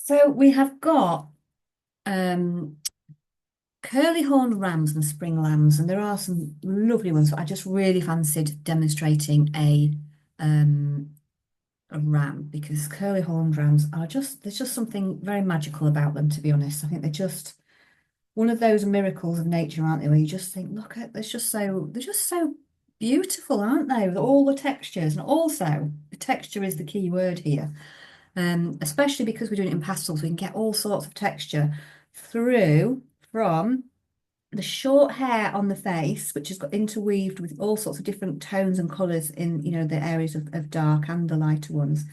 So we have got um, curly horned rams and spring lambs, and there are some lovely ones. But I just really fancied demonstrating a ram because curly horned rams are just there's just something very magical about them, to be honest. I think they're just one of those miracles of nature, aren't they? Where you just think, look at, they're just so beautiful, aren't they? With all the textures, and also the texture is the key word here. Especially because we're doing it in pastels, we can get all sorts of texture through from the short hair on the face, which has got interweaved with all sorts of different tones and colours in, the areas of dark and the lighter ones.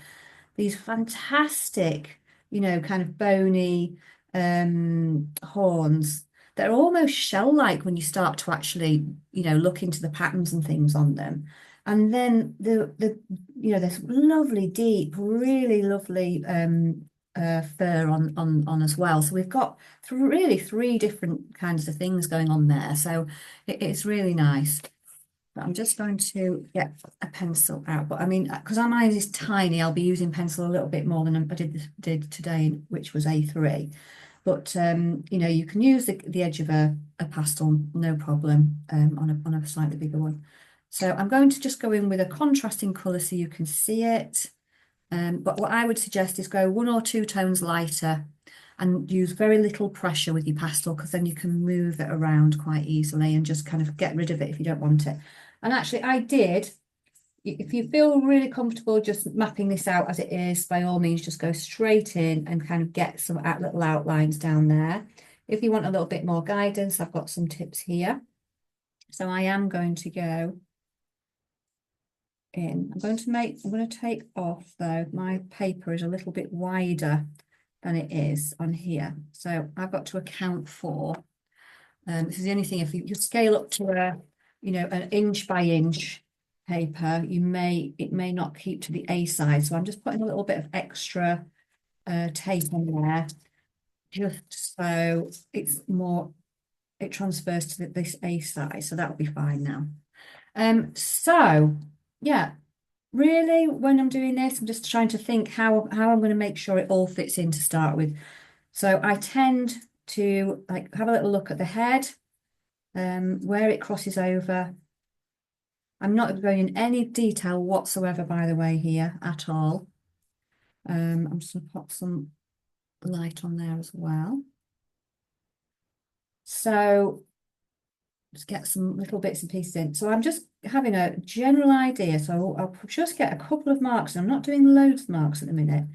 These fantastic, kind of bony horns that are almost shell-like when you start to actually, look into the patterns and things on them. And then this lovely, deep, really lovely fur on as well. So we've got really three different kinds of things going on there. So it's really nice. But I'm just going to get a pencil out. But I mean, because our mine is tiny, I'll be using pencil a little bit more than I did today, which was A3. But you can use the edge of a pastel, no problem, on a slightly bigger one. So I'm going to just go in with a contrasting colour so you can see it. But what I would suggest is go one or two tones lighter and use very little pressure with your pastel, because then you can move it around quite easily and just kind of get rid of it if you don't want it. And actually I did, if you feel really comfortable just mapping this out as it is, by all means, just go straight in and kind of get some little outlines down there. If you want a little bit more guidance, I've got some tips here. So I am going to go in. I'm going to take off though, my paper is a little bit wider than it is on here. So I've got to account for, this is the only thing, if you scale up to an inch by inch paper, it may not keep to the A size. So I'm just putting a little bit of extra tape on there, just so it transfers to this A size. So that'll be fine now. So yeah, really, when I'm doing this, I'm just trying to think how I'm going to make sure it all fits in to start with. So I tend to have a little look at the head, where it crosses over. I'm not going in any detail whatsoever, by the way, here at all. I'm just going to put some light on there as well. So just get some little bits and pieces in. So I'm just having a general idea. So I'll just get a couple of marks. I'm not doing loads of marks at the minute,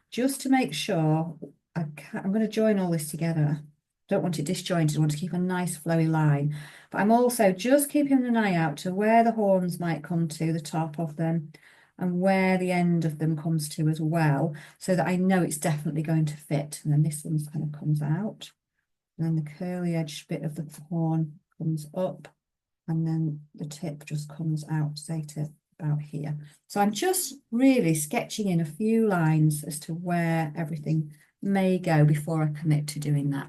just to make sure I'm going to join all this together. Don't want it disjointed. I want to keep a nice flowy line. But I'm also just keeping an eye out to where the horns might come to, the top of them, and where the end of them comes to as well, so that I know it's definitely going to fit. And then this one kind of comes out. And then the curly edge bit of the horn comes up, and then the tip just comes out, say, to about here. So I'm just really sketching in a few lines as to where everything may go before I commit to doing that.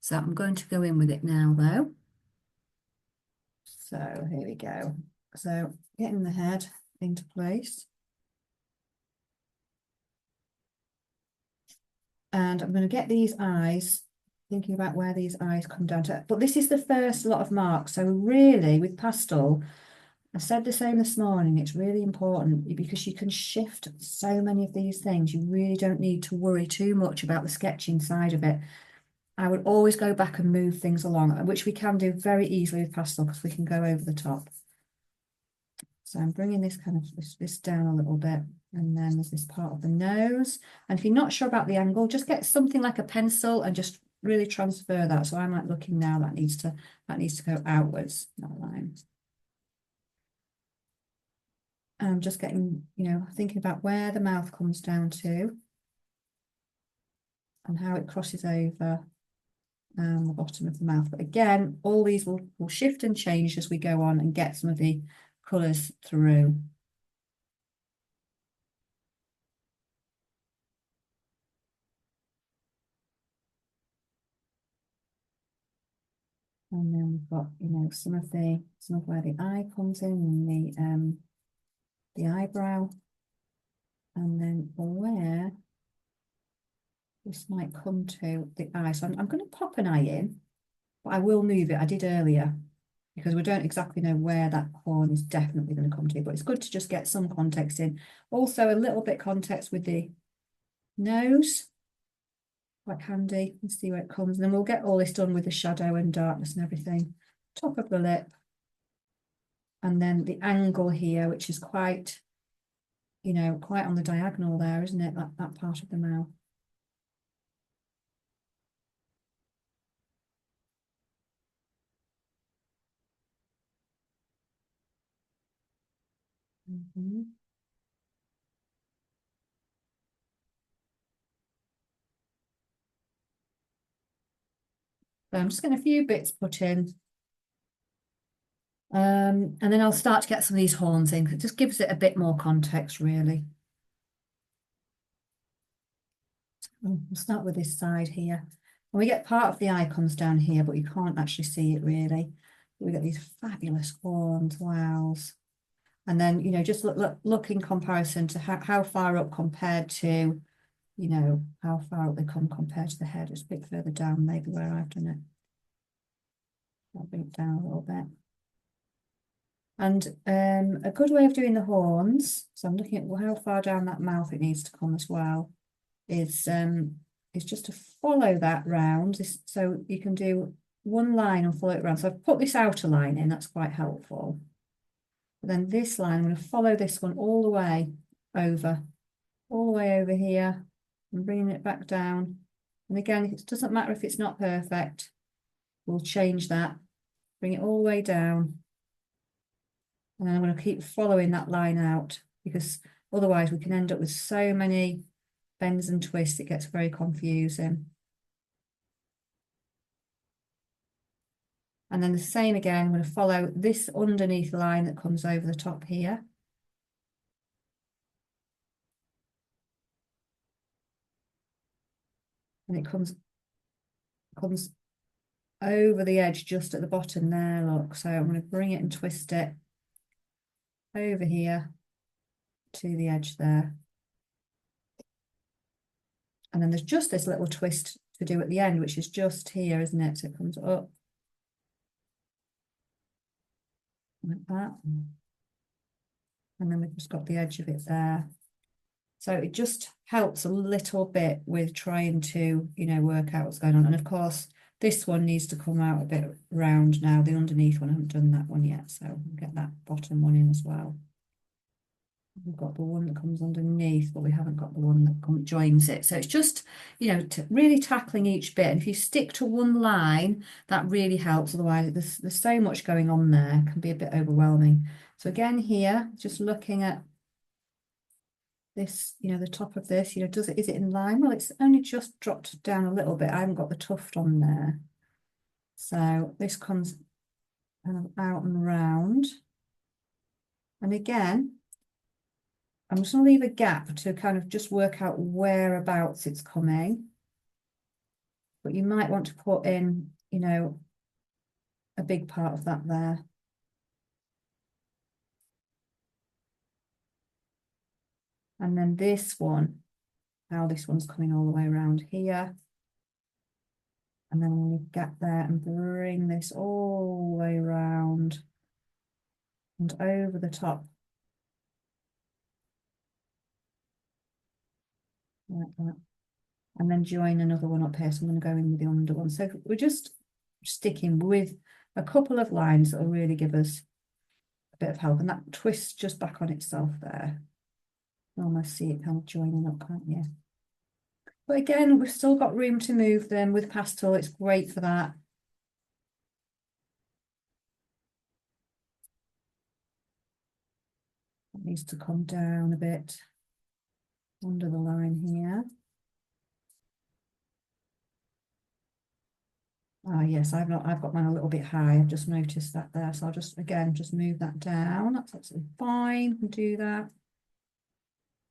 So I'm going to go in with it now, though. So here we go. So getting the head into place. And I'm going to get these eyes, thinking about where these eyes come down to. But this is the first lot of marks. So really, with pastel, I said the same this morning, it's really important because you can shift so many of these things. You really don't need to worry too much about the sketching side of it. I would always go back and move things along, which we can do very easily with pastel because we can go over the top. So I'm bringing this kind of this down a little bit, and then there's this part of the nose. And if you're not sure about the angle, just get something like a pencil and just really transfer that. So I'm looking now, that needs to go outwards, that line. I'm just getting, thinking about where the mouth comes down to and how it crosses over the bottom of the mouth. But again, all these will shift and change as we go on and get some of the colours through. And then we've got, some of where the eye comes in and the eyebrow, and then where the this might come to the eye. So I'm going to pop an eye in, but I will move it. I did earlier because we don't exactly know where that horn is definitely going to come to, but it's good to just get some context in. Also a little bit context with the nose, quite handy, and see where it comes. And then we'll get all this done with the shadow and darkness and everything. Top of the lip. And then the angle here, which is quite, you know, quite on the diagonal there, isn't it? That part of the mouth. So I'm just getting a few bits put in. And then I'll start to get some of these horns in. It just gives it a bit more context, really. We'll start with this side here. And we get part of the icons down here, but you can't actually see it really. We get these fabulous horns, wows. And then, you know, just look in comparison to how far up compared to, you know, how far up they come compared to the head. It's a bit further down, maybe where I've done it. I'll bring it down a little bit. And a good way of doing the horns, so I'm looking at how far down that mouth it needs to come as well, is just to follow that round. So you can do one line and follow it around. So I've put this outer line in, that's quite helpful. But then this line, I'm going to follow this one all the way over here, and bringing it back down. And again, it doesn't matter if it's not perfect. We'll change that, bring it all the way down. And then I'm going to keep following that line out, because otherwise we can end up with so many bends and twists, it gets very confusing. And then the same again, I'm going to follow this underneath line that comes over the top here. And it comes over the edge just at the bottom there, look. So I'm going to bring it and twist it over here to the edge there. And then there's just this little twist to do at the end, which is just here, isn't it? So it comes up like that. And then we've just got the edge of it there. So it just helps a little bit with trying to, you know, work out what's going on. And of course, this one needs to come out a bit round now. The underneath one, I haven't done that one yet. So we'll get that bottom one in as well. We've got the one that comes underneath, but we haven't got the one that joins it. So it's just, you know, really tackling each bit. And if you stick to one line, that really helps. Otherwise, there's so much going on there, it can be a bit overwhelming. So again, here, just looking at this, you know, the top of this, you know, is it in line? Well, it's only just dropped down a little bit. I haven't got the tuft on there. So this comes kind of out and round. And again, I'm just going to leave a gap to kind of just work out whereabouts it's coming. But you might want to put in, you know, a big part of that there. And then this one, how this one's coming all the way around here. And then we'll get there and bring this all the way around and over the top. Like that. And then join another one up here. So I'm going to go in with the under one. So we're just sticking with a couple of lines that will really give us a bit of help. And that twists just back on itself there. You almost see it kind of joining up, can't you? But again, we've still got room to move them with pastel. It's great for that. It needs to come down a bit under the line here. Ah, yes, I've got mine a little bit high. I've just noticed that there. So I'll just, again, just move that down. That's absolutely fine. Can do that.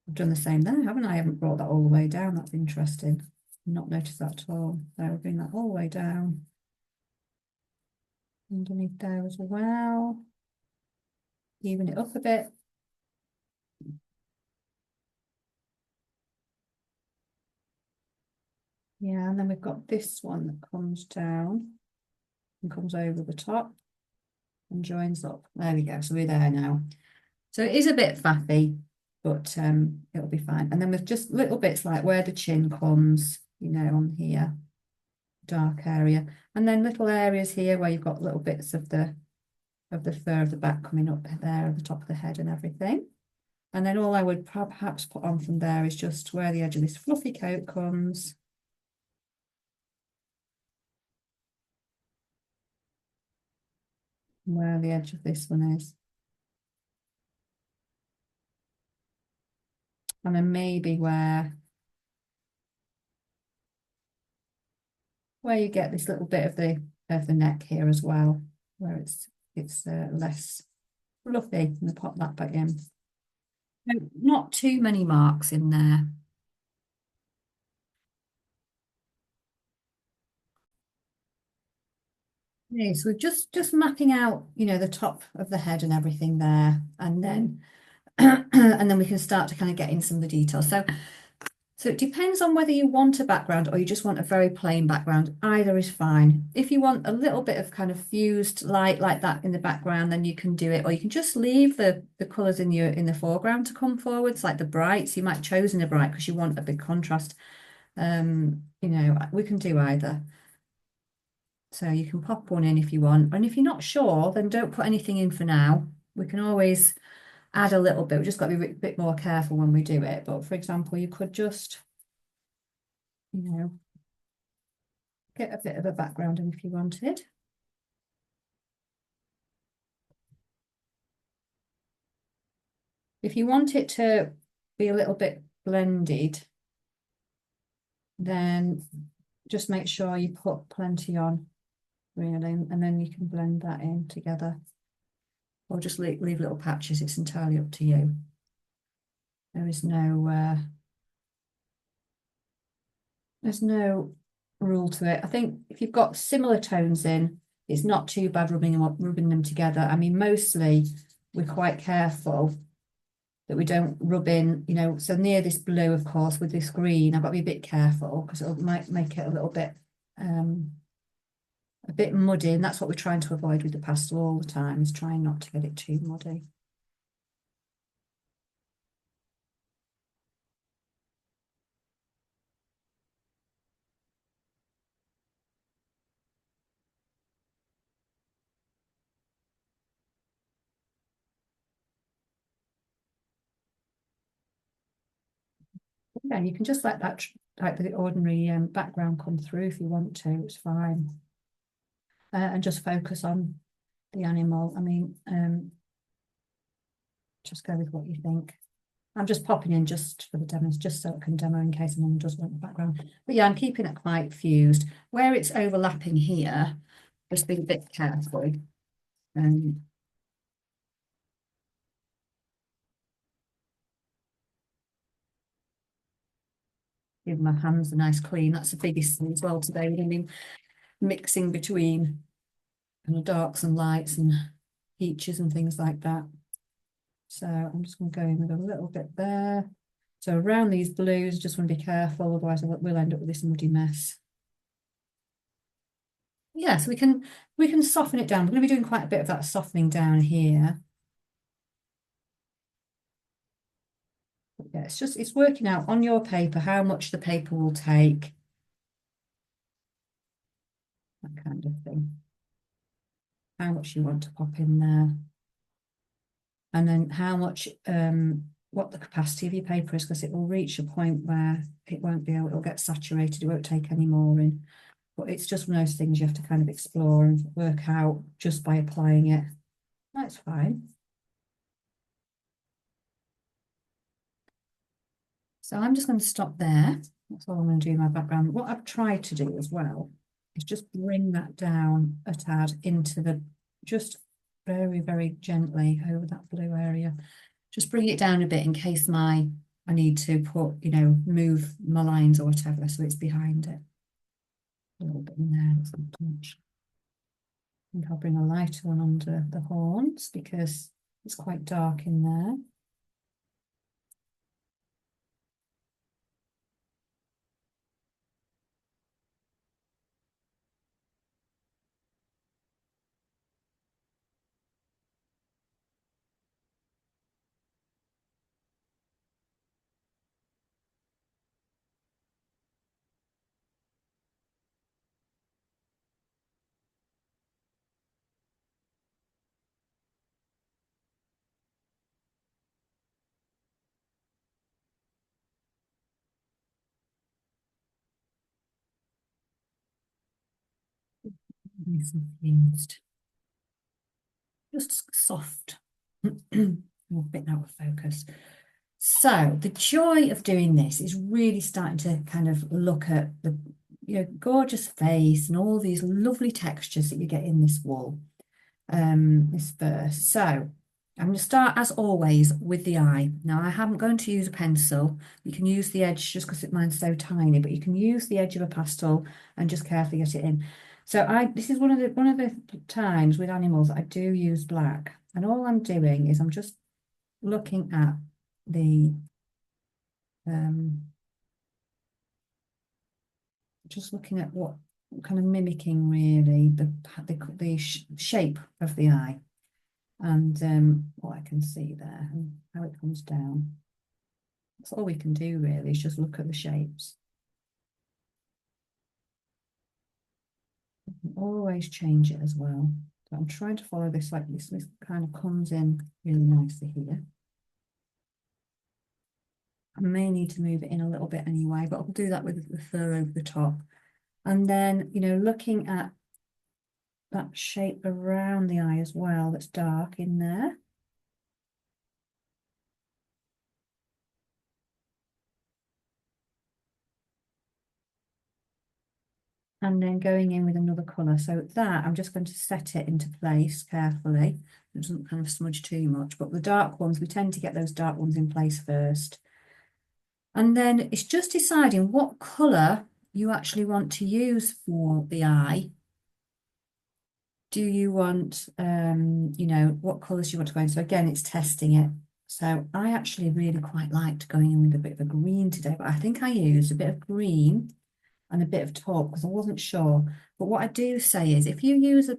I've done the same there, haven't I? I haven't brought that all the way down. That's interesting. Not noticed that at all. So we'll bring that all the way down. Underneath there as well. Even it up a bit. Yeah, and then we've got this one that comes down and comes over the top and joins up. There we go. So we're there now. So it is a bit faffy, but it'll be fine. And then with just little bits like where the chin comes, you know, on here, dark area, and then little areas here where you've got little bits of the fur of the back coming up there at the top of the head and everything. And then all I would perhaps put on from there is just where the edge of this fluffy coat comes. And where the edge of this one is. And then maybe where you get this little bit of the neck here as well, where it's less fluffy, and pop that back in. No, not too many marks in there. Yeah, so we're just mapping out, you know, the top of the head and everything there, and then and then we can start to kind of get in some of the details. So it depends on whether you want a background or you just want a very plain background. Either is fine. If you want a little bit of kind of fused light like that in the background, then you can do it, or you can just leave the colours in the foreground to come forwards, like the brights. You might have chosen a bright because you want a big contrast. You know, we can do either. So you can pop one in if you want. And if you're not sure, then don't put anything in for now. We can always add a little bit. We've just got to be a bit more careful when we do it. But for example, you could just, you know, get a bit of a background in if you wanted. If you want it to be a little bit blended, then just make sure you put plenty on, really, and then you can blend that in together. Or just leave little patches, it's entirely up to you. There is there's no rule to it. I think if you've got similar tones in, it's not too bad rubbing them together. I mean, mostly we're quite careful that we don't rub in, you know, so near this blue, of course, with this green, I've got to be a bit careful because it might make it a bit muddy, and that's what we're trying to avoid with the pastel all the time, is trying not to get it too muddy. Yeah, you can just let that like the ordinary background come through if you want to, it's fine. And just focus on the animal. I mean, just go with what you think. I'm just popping in just for the demos, just so it can demo in case anyone does want the background. But yeah, I'm keeping it quite fused. Where it's overlapping here, just be a bit careful. Give my hands a nice clean. That's the biggest thing as well today. We've been mixing between kind of darks and lights and peaches and things like that. So I'm just going to go in with a little bit there. So around these blues, just want to be careful, otherwise we'll end up with this muddy mess. Yeah, so we can soften it down. We're going to be doing quite a bit of that softening down here. But yeah, it's working out on your paper how much the paper will take. That kind of thing. How much you want to pop in there. And then how much what the capacity of your paper is, because it will reach a point where it'll get saturated, it won't take any more in. But it's just one of those things you have to kind of explore and work out just by applying it. That's fine. So I'm just going to stop there. That's all I'm going to do in my background. What I've tried to do as well is just bring that down a tad into just very, very gently over that blue area. Just bring it down a bit in case I need to put, you know, move my lines or whatever, so it's behind it. A little bit in there, that's not too much. I think I'll bring a lighter one under the horns because it's quite dark in there. Nice and fused. Just soft. A bit out of focus. So the joy of doing this is really starting to kind of look at the gorgeous face and all these lovely textures that you get in this wool, this fur. So I'm going to start as always with the eye. Now I haven't going to use a pencil. You can use the edge just because mine's so tiny, but you can use the edge of a pastel and just carefully get it in. So this is one of the times with animals I do use black, and all I'm doing is I'm just looking at the just looking at what kind of mimicking really the shape of the eye, and what I can see there and how it comes down. That's all we can do really, is just look at the shapes. You can always change it as well. So I'm trying to follow this like this. This kind of comes in really nicely here. I may need to move it in a little bit anyway, but I'll do that with the fur over the top. And then, looking at that shape around the eye as well, that's dark in there. And then going in with another colour. So that, I'm just going to set it into place carefully. It doesn't kind of smudge too much, but the dark ones, we tend to get those dark ones in place first. And then it's just deciding what colour you actually want to use for the eye. Do you want, what colours you want to go in? So again, it's testing it. So I actually really quite liked going in with a bit of a green today, but I think I used a bit of green and a bit of taupe because I wasn't sure. But what I do say is if you use a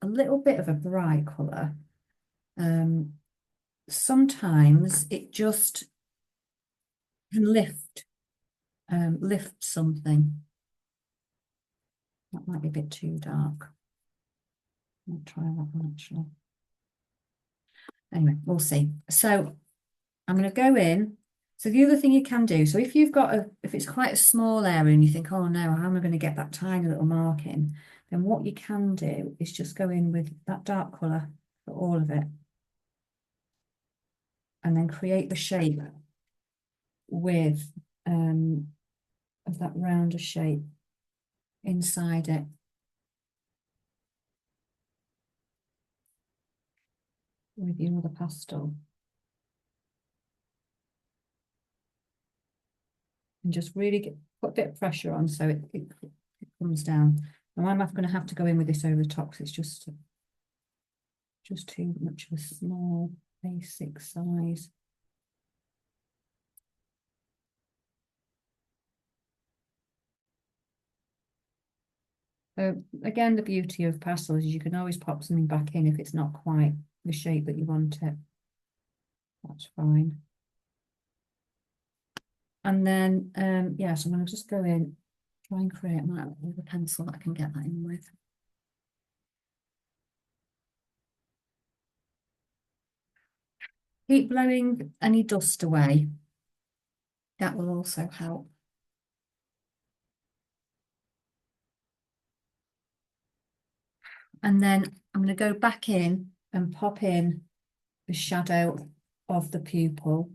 little bit of a bright colour, sometimes it just can lift something. That might be a bit too dark. I'll try that one actually. Anyway, we'll see. So I'm going to go in. So the other thing you can do, so if you've got if it's quite a small area and you think, oh no, how am I going to get that tiny little mark in? Then what you can do is just go in with that dark colour for all of it. And then create the shape with of that rounder shape inside it. With your other pastel. And just really put a bit of pressure on so it comes down. Now I'm going to have to go in with this over the top because it's just too much of a small basic size. So again, the beauty of pastels is you can always pop something back in if it's not quite the shape that you want it. That's fine. And then, yeah, so I'm going to just go in, try and create my with a pencil that I can get that in with. Keep blowing any dust away. That will also help. And then I'm going to go back in and pop in the shadow of the pupil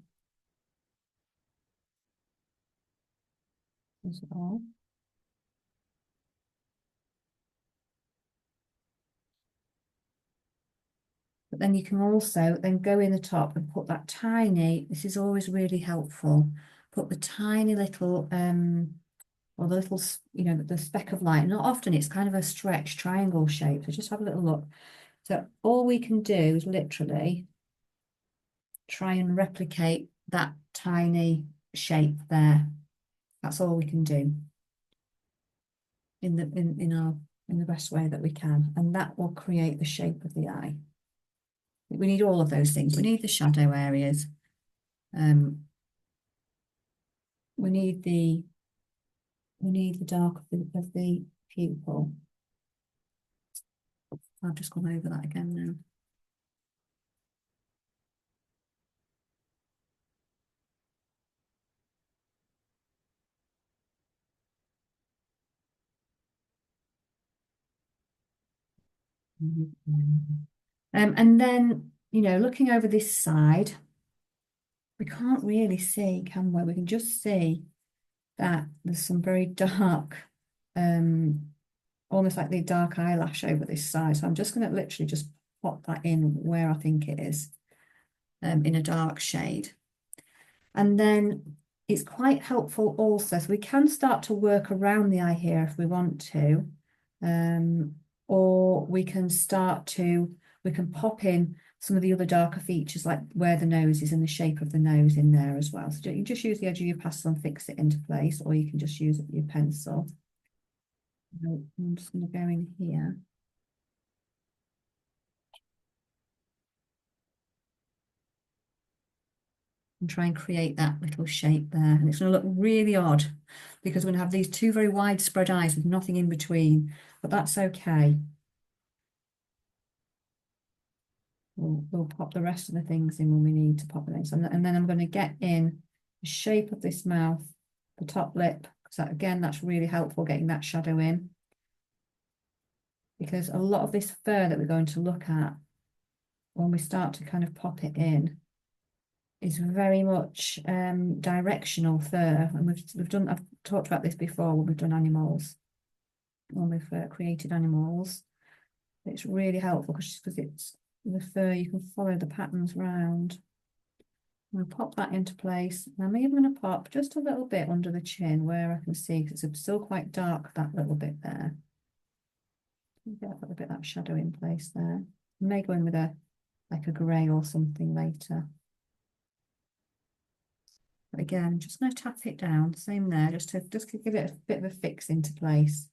as well. But then you can also then go in the top and put that tiny, this is always really helpful, put the tiny little, or the little, the speck of light. Not often it's kind of a stretch triangle shape, so just have a little look. So all we can do is literally try and replicate that tiny shape there. That's all we can do in the best way that we can, and that will create the shape of the eye. We need all of those things. We need the shadow areas. We need the dark of the pupil. I've just gone over that again now. And then, looking over this side, we can't really see, can we? We can just see that there's some very dark, um, almost like the dark eyelash over this side. So I'm just going to literally just pop that in where I think it is, in a dark shade. And then it's quite helpful also. So we can start to work around the eye here if we want to. Um, or we can pop in some of the other darker features like where the nose is and the shape of the nose in there as well. So you just use the edge of your pastel and fix it into place, or you can just use your pencil. I'm just going to go in here and try and create that little shape there. And it's going to look really odd because we're going to have these two very widespread eyes with nothing in between, but that's okay. We'll pop the rest of the things in when we need to pop it in. And then I'm going to get in the shape of this mouth, the top lip, because that, again, that's really helpful getting that shadow in. Because a lot of this fur that we're going to look at when we start to kind of pop it in is very much directional fur. And I've talked about this before when we've done animals, when we've created animals. It's really helpful because it's the fur, you can follow the patterns round. I'm going to pop that into place. And I'm even going to pop just a little bit under the chin where I can see, because it's still quite dark, that little bit there. Get a little bit of that shadow in place there. I may go in with like a grey or something later. But again, I'm just going to tap it down, same there, just to give it a bit of a fix into place.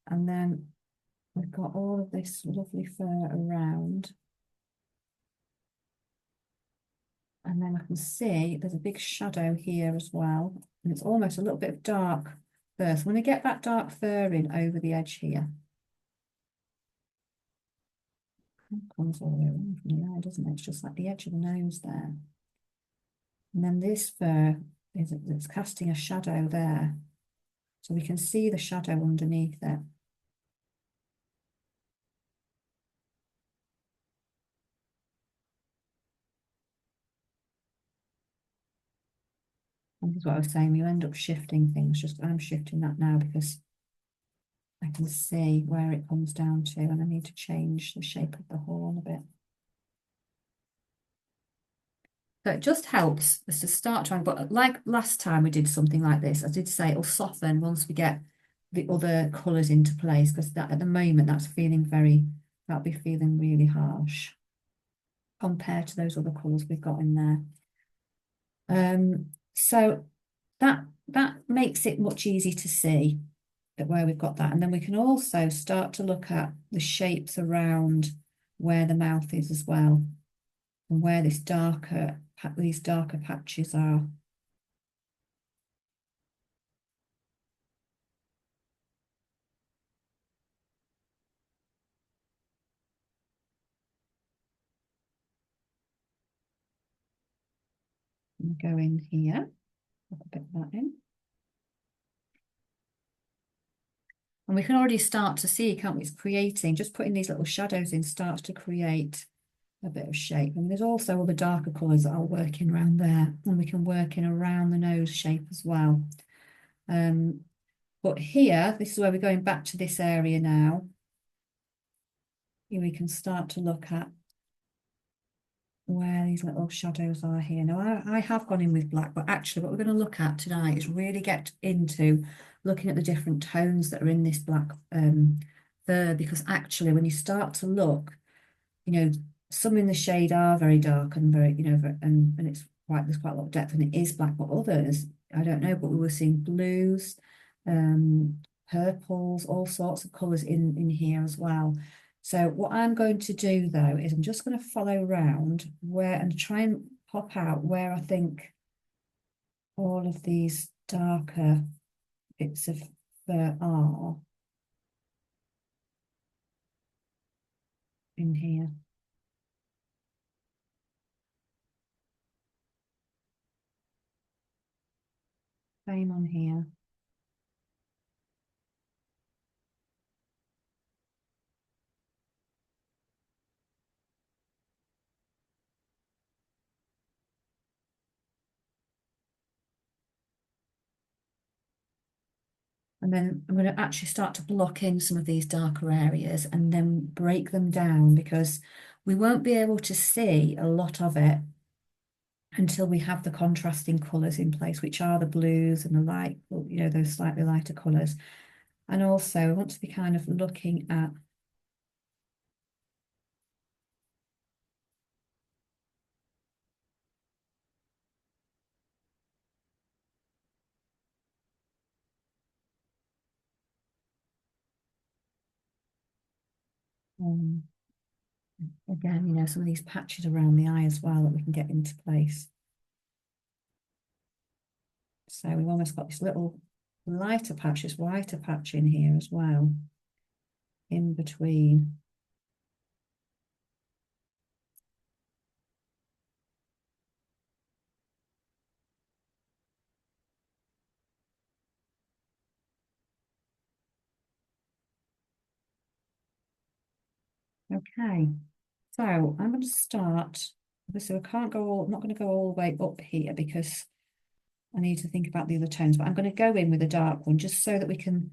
And then we've got all of this lovely fur around. And then I can see there's a big shadow here as well. And it's almost a little bit of dark fur. So I'm going to get that dark fur in over the edge here. It comes all the way around from the eye, doesn't it? It's just like the edge of the nose there. And then this fur it's casting a shadow there. So we can see the shadow underneath it. And this is what I was saying, you end up shifting things. I'm shifting that now because I can see where it comes down to, and I need to change the shape of the horn a bit. So it just helps us to start trying, but like last time we did something like this, I did say it'll soften once we get the other colours into place, because that at the moment that'll be feeling really harsh compared to those other colours we've got in there. So that makes it much easier to see that where we've got that. And then we can also start to look at the shapes around where the mouth is as well, and where these darker patches are. And go in here, put a bit of that in. And we can already start to see, can't we, it's creating, just putting these little shadows in starts to create a bit of shape. And there's also all the darker colours that are working around there, and we can work in around the nose shape as well. But here, this is where we're going back to this area now. Here we can start to look at where these little shadows are here. Now, I have gone in with black, but actually what we're going to look at tonight is really get into looking at the different tones that are in this black fur, because actually when you start to look, some in the shade are very dark and very, and there's quite a lot of depth, and it is black, but others, I don't know, but we were seeing blues, purples, all sorts of colours in here as well. So what I'm going to do though is I'm just going to follow around and try and pop out where I think all of these darker bits of fur are in here. Same on here. And then I'm going to actually start to block in some of these darker areas and then break them down because we won't be able to see a lot of it until we have the contrasting colours in place, which are the blues and the light, those slightly lighter colours. And also I want to be kind of looking at um, again, some of these patches around the eye as well that we can get into place. So we've almost got this little lighter patch, this whiter patch in here as well, in between. Okay, so I'm going to start. Obviously, I can't go all, I'm not going to go all the way up here because I need to think about the other tones, but I'm going to go in with a dark one just so that we can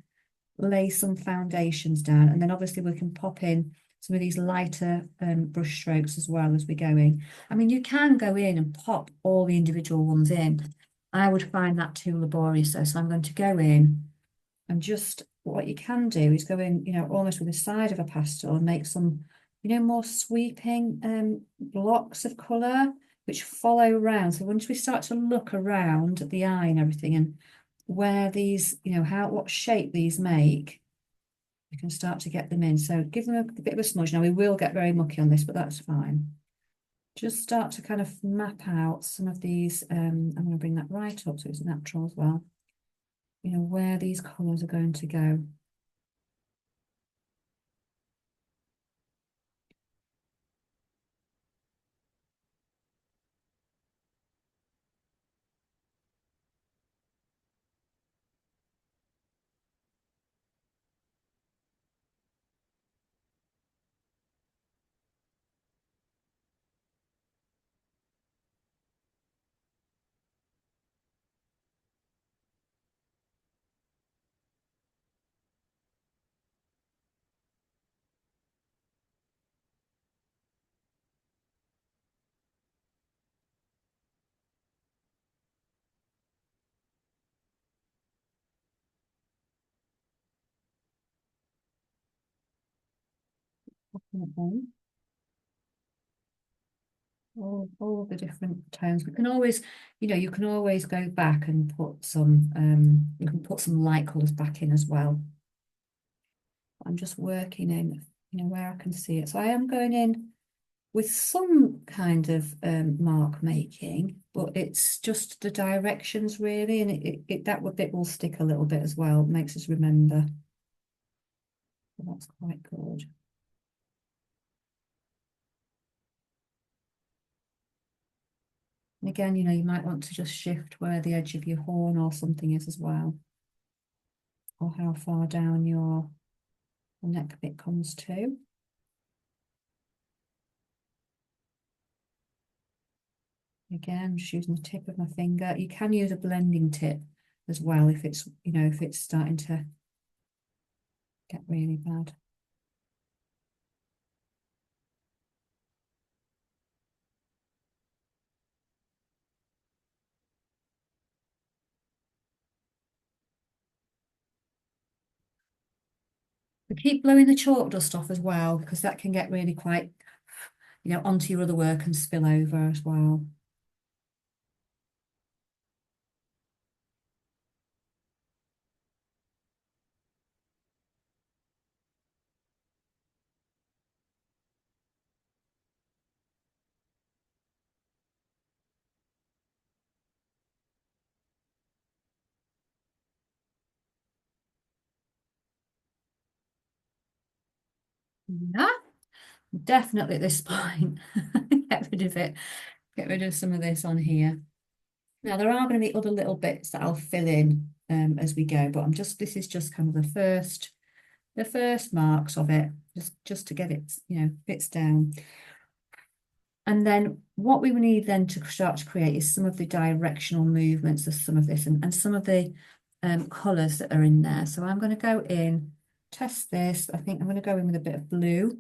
lay some foundations down. And then obviously we can pop in some of these lighter brush strokes as well as we're going. I mean, you can go in and pop all the individual ones in. I would find that too laborious though. So I'm going to go in and just, what you can do is go in, almost with the side of a pastel and make some, more sweeping blocks of colour which follow around. So once we start to look around at the eye and everything and where these, what shape these make, we can start to get them in. So give them a bit of a smudge. Now we will get very mucky on this, but that's fine. Just start to kind of map out some of these. I'm going to bring that right up so it's natural as well. Where these colours are going to go. Okay. All the different tones. We can always, you can always go back and put some, you can put some light colours back in as well. I'm just working in, where I can see it. So I am going in with some kind of mark making, but it's just the directions really, and that bit will stick a little bit as well. It makes us remember. So that's quite good. And again, you might want to just shift where the edge of your horn or something is as well, or how far down your neck bit comes to. Again, just using the tip of my finger. You can use a blending tip as well if it's, if it's starting to get really bad. But keep blowing the chalk dust off as well, because that can get really quite, onto your other work and spill over as well. Yeah, definitely at this point. Get rid of it. Get rid of some of this on here. Now there are going to be other little bits that I'll fill in as we go, but this is just kind of the first marks of it, just to get it, bits down. And then what we need then to start to create is some of the directional movements of some of this and some of the colours that are in there. So I'm going to go in, test this. I think I'm going to go in with a bit of blue.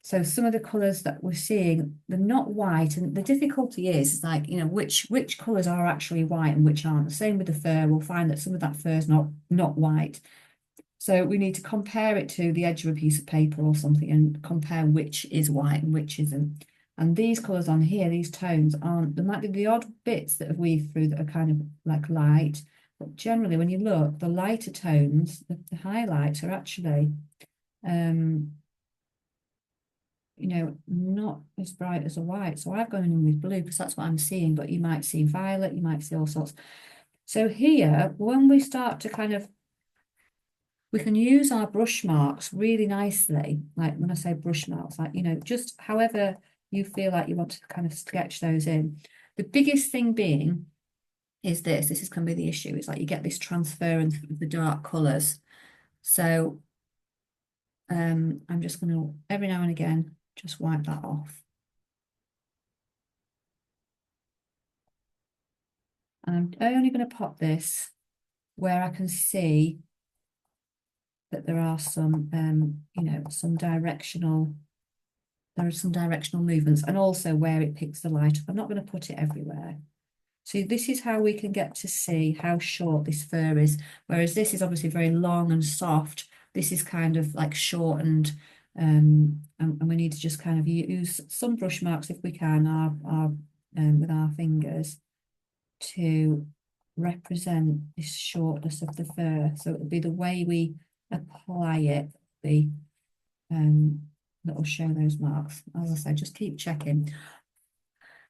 So some of the colours that we're seeing, they're not white, and the difficulty is like, you know, which colours are actually white and which aren't. The same with the fur. We'll find that some of that fur is not white. So we need to compare it to the edge of a piece of paper or something and compare which is white and which isn't. And these colours on here, these tones aren't, there might be the odd bits that have weaved through that are kind of like light, but generally when you look, the lighter tones, the highlights are actually, you know, not as bright as a white. So I've gone in with blue because that's what I'm seeing, but you might see violet, you might see all sorts. So here, when we start to kind of we can use our brush marks really nicely. Like when I say brush marks, like, you know, just however you feel like you want to kind of sketch those in. The biggest thing being is this is going to be the issue. It's like you get this transference of the dark colours. So I'm just going to, every now and again, just wipe that off. And I'm only going to pop this where I can see that there are some, you know, there are some directional movements, and also where it picks the light up. I'm not going to put it everywhere. So this is how we can get to see how short this fur is, whereas this is obviously very long and soft. This is kind of like short and we need to just kind of use some brush marks if we can, our with our fingers to represent this shortness of the fur. So it will be the way we apply it, that will show those marks. As I say, just keep checking.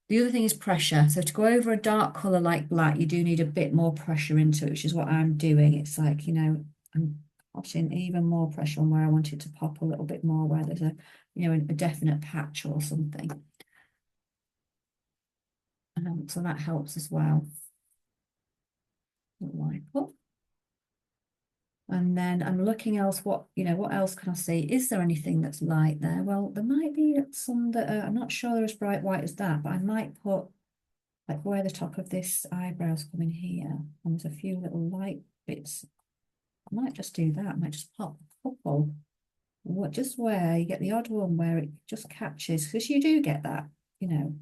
The other thing is pressure. So to go over a dark colour like black, you do need a bit more pressure into it, which is what I'm doing. It's like, you know, I'm putting even more pressure on where I want it to pop a little bit more, where there's a, you know, a definite patch or something. So that helps as well. Wipe up. And then I'm looking else, what, you know, what else can I see? Is there anything that's light there? Well, there might be some that are, I'm not sure they're as bright white as that, but I might put like where the top of this eyebrows come in here, and there's a few little light bits. I might just do that. I might just pop a couple. What, just where you get the odd one where it just catches, because you do get that, you know.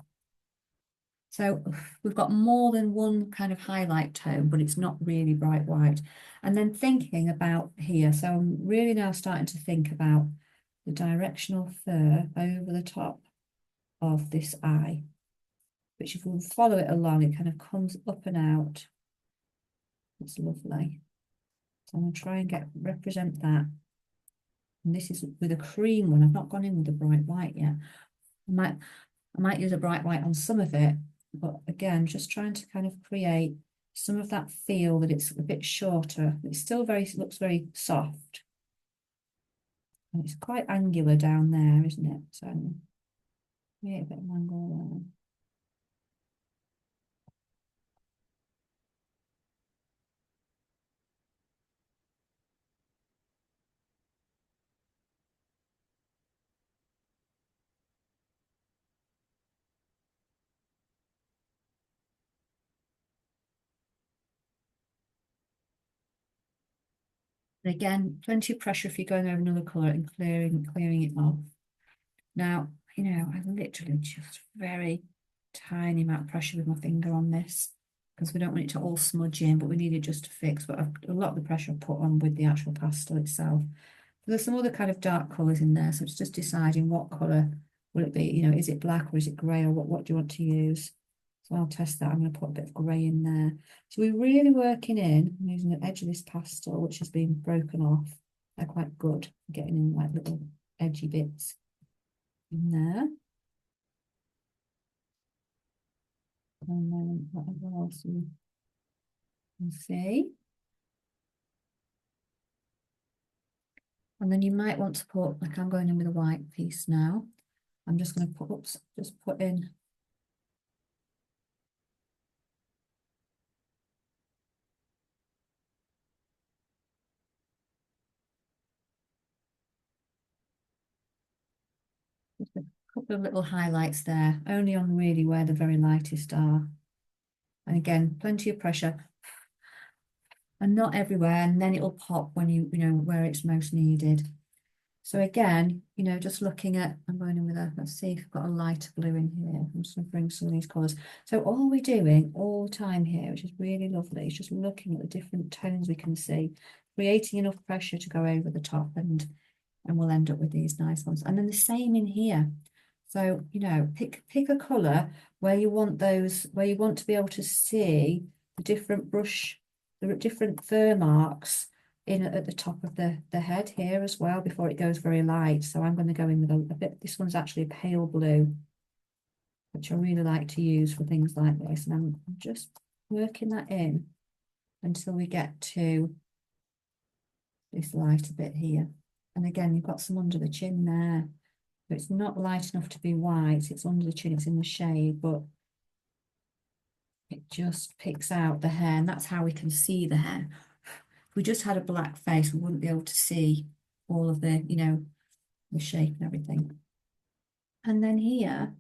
So we've got more than one kind of highlight tone, but it's not really bright white. And then thinking about here, so I'm really now starting to think about the directional fur over the top of this eye, which if we follow it along, it kind of comes up and out. It's lovely. So I'm going to try and represent that. And this is with a cream one. I've not gone in with a bright white yet. I might use a bright white on some of it, but again, just trying to kind of create some of that feel that it's a bit shorter. It's still looks very soft. And it's quite angular down there, isn't it? So create a bit of angle there. And again, plenty of pressure if you're going over another colour and clearing it off. Now, you know, I literally just very tiny amount of pressure with my finger on this because we don't want it to all smudge in, but we need it just to fix. But a lot of the pressure I've put on with the actual pastel itself. There's some other kind of dark colours in there, so it's just deciding what colour will it be. You know, is it black or is it grey, or what do you want to use? So I'll test that. I'm going to put a bit of grey in there. So we're really working in, I'm using the edge of this pastel, which has been broken off. They're quite good, getting in like little edgy bits in there. And then whatever else you can see. And then you might want to put, like I'm going in with a white piece now. I'm just going to put, oops, just put in just a couple of little highlights there, only on really where the very lightest are. And again, plenty of pressure. and not everywhere, and then it'll pop when you know, where it's most needed. So again, you know, just looking at, I'm going in with a, let's see if I've got a lighter blue in here. I'm just going to bring some of these colours. So all we're doing all the time here, which is really lovely, is just looking at the different tones we can see, creating enough pressure to go over the top, and we'll end up with these nice ones. And then the same in here. So, you know, pick a colour where you want those, where you want to be able to see the different brush, the different fur marks in at the top of the head here as well before it goes very light. So I'm going to go in with a bit, this one's actually a pale blue, which I really like to use for things like this. And I'm just working that in until we get to this lighter bit here. And again, you've got some under the chin there. So it's not light enough to be white, it's under the chin, it's in the shade, but it just picks out the hair, and that's how we can see the hair. If we just had a black face, we wouldn't be able to see all of the, you know, the shape and everything. And then here,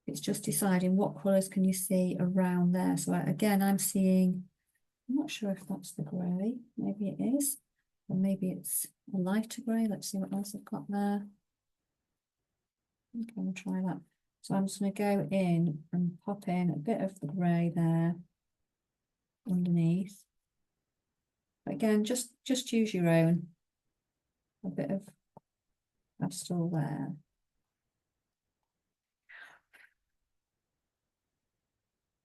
it's just deciding what colours can you see around there. So again, I'm seeing, I'm not sure if that's the grey, maybe it is, or maybe it's a lighter grey. Let's see what else I've got there. Okay, we'll try that. So I'm just going to go in and pop in a bit of the grey there underneath. But again, just use your own. A bit of pastel there.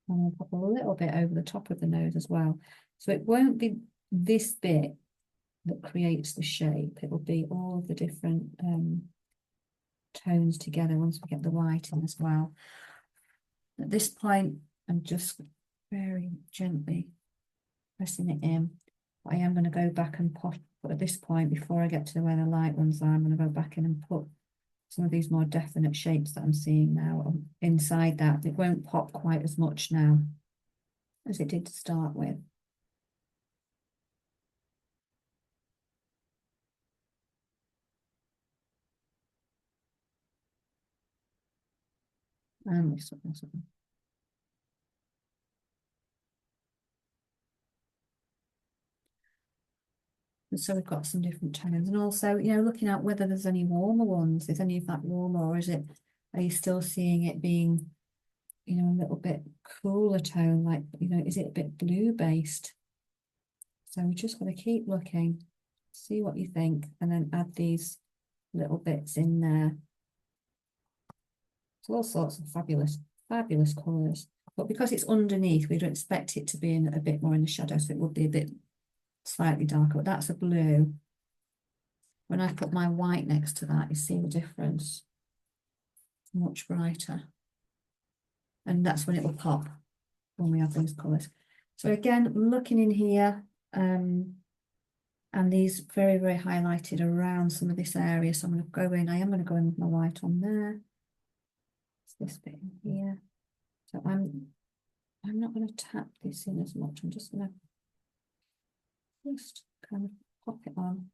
And I'll pop a little bit over the top of the nose as well. So it won't be this bit that creates the shape. It will be all of the different tones together once we get the white in as well. At this point, I'm just very gently pressing it in. But I am going to go back and pop, but at this point, before I get to where the light ones are, I'm going to go back in and put some of these more definite shapes that I'm seeing now inside that. It won't pop quite as much now as it did to start with. This one. And so we've got some different tones, and also, you know, looking at whether there's any warmer ones. Is any of that warmer, or is it? Are you still seeing it being, you know, a little bit cooler tone? Like, you know, is it a bit blue based? So we just got to keep looking, see what you think, and then add these little bits in there. So all sorts of fabulous, fabulous colours. But because it's underneath, we'd expect it to be in a bit more in the shadow, so it would be a bit slightly darker. But that's a blue. When I put my white next to that, you see the difference. Much brighter. And that's when it will pop, when we have those colours. So again, looking in here, and these very, very highlighted around some of this area. So I'm going to go in, I am going to go in with my white on there. It's this bit in here. So I'm not going to tap this in as much. I'm just going to just kind of pop it on.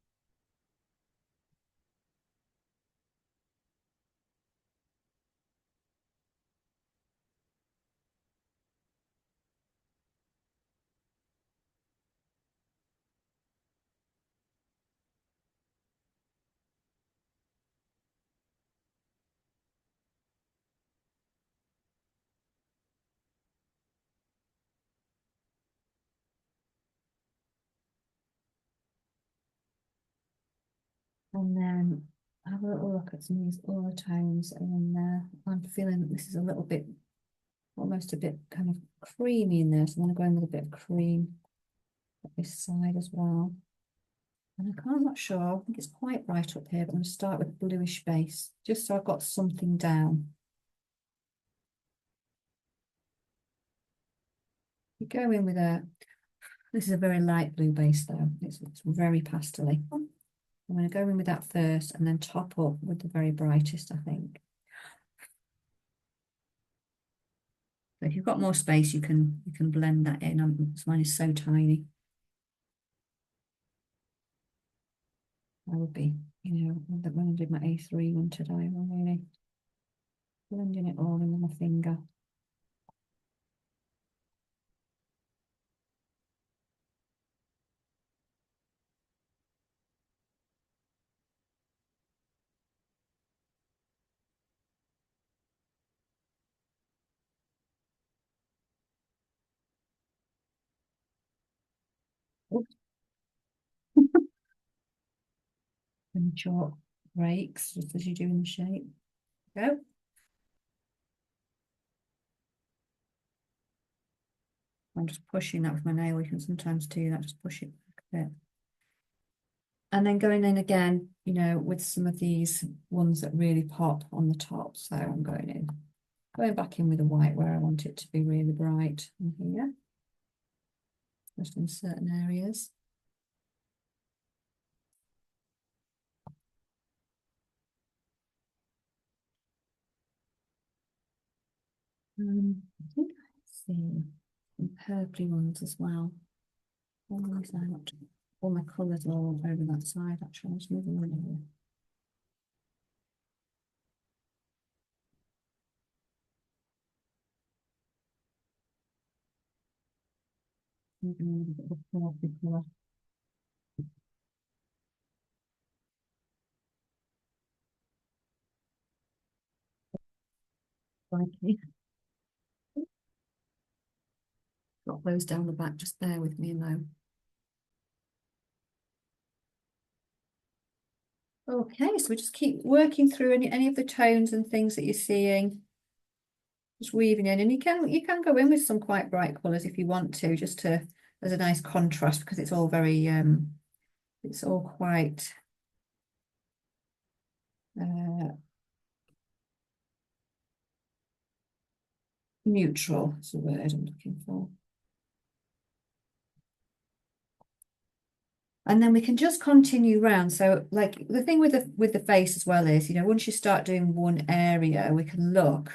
And then have a little look at some of these other tones, and then I'm feeling that this is a little bit, almost a bit kind of creamy in there. So I'm going to go in with a bit of cream at this side as well. And I'm not sure, I think it's quite bright up here, but I'm going to start with bluish base, just so I've got something down. You go in with this is a very light blue base though, it's very pastel-y. I'm going to go in with that first and then top up with the very brightest, I think. But if you've got more space, you can blend that in. Mine is so tiny. I would be, you know, when I did my A3 one today, I'm really blending it all in with my finger. Oops, when chalk breaks, just as you do in the shape. Go. I'm just pushing that with my nail. You can sometimes do that, just push it back a bit. And then going in again, with some of these ones that really pop on the top. So I'm going back in with the white where I want it to be really bright in here, just in certain areas. I think I see some purpley ones as well. All these out. All my colours are all over that side, actually. I'm just moving over here. Moving a little bit of a purpley colour. Likely. Got those down the back, just bear with me a moment. Okay, so we just keep working through any of the tones and things that you're seeing, just weaving in, and you can go in with some quite bright colours if you want to, just to as a nice contrast, because it's all very it's all quite uh, neutral. Is the word I'm looking for. And then we can just continue round. So like the thing with the face as well is, once you start doing one area, we can look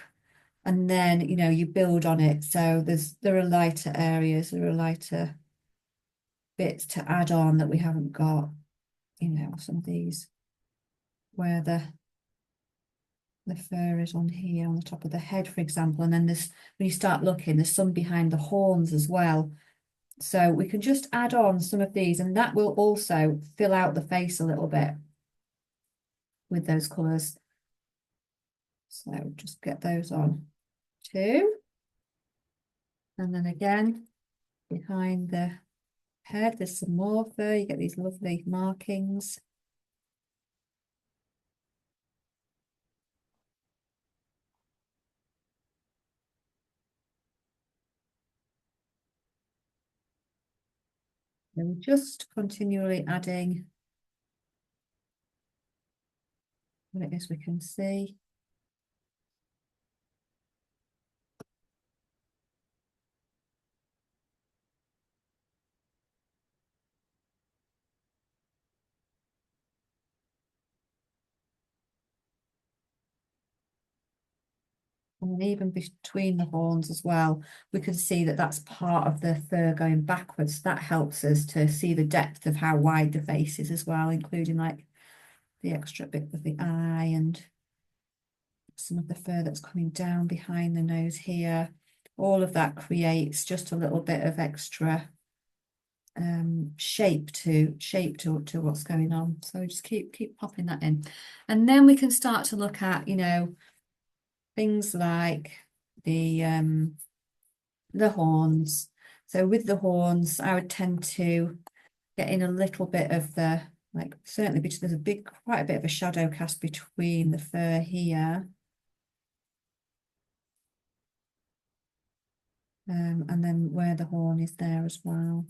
and then, you build on it. So there are lighter areas, there are lighter bits to add on that we haven't got, some of these where the fur is on here on the top of the head, for example. And then when you start looking, there's some behind the horns as well. So we can just add on some of these, and that will also fill out the face a little bit with those colours. So just get those on too. And then again, behind the head, there's some more fur. You get these lovely markings. And we're just continually adding what it is we can see. And even between the horns as well, we can see that that's part of the fur going backwards. That helps us to see the depth of how wide the face is as well, including like the extra bit of the eye and some of the fur that's coming down behind the nose here. All of that creates just a little bit of extra shape to what's going on. So just keep popping that in. And then we can start to look at, things like the horns. So with the horns, I would tend to get in a little bit of the, like certainly because there's quite a bit of a shadow cast between the fur here. And then where the horn is there as well.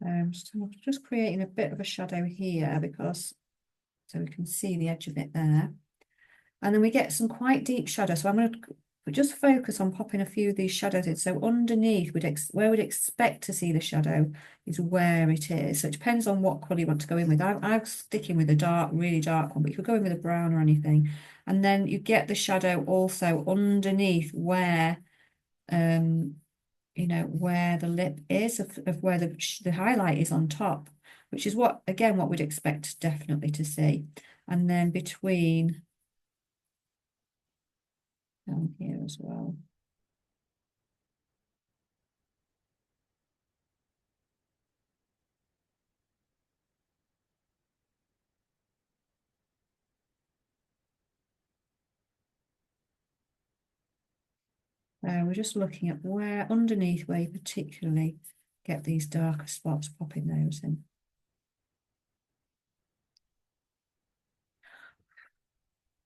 So I'm just creating a bit of a shadow here because so we can see the edge of it there. And then we get some quite deep shadow. So I'm going to just focus on popping a few of these shadows in. So underneath, where we'd expect to see the shadow is where it is. So it depends on what colour you want to go in with. I'm sticking with a dark, really dark one, but you could go in with a brown or anything. And then you get the shadow also underneath where, where the lip is, of where the highlight is on top, which is what we'd expect definitely to see. And then between down here as well. We're just looking at where underneath where you particularly get these darker spots, popping those in.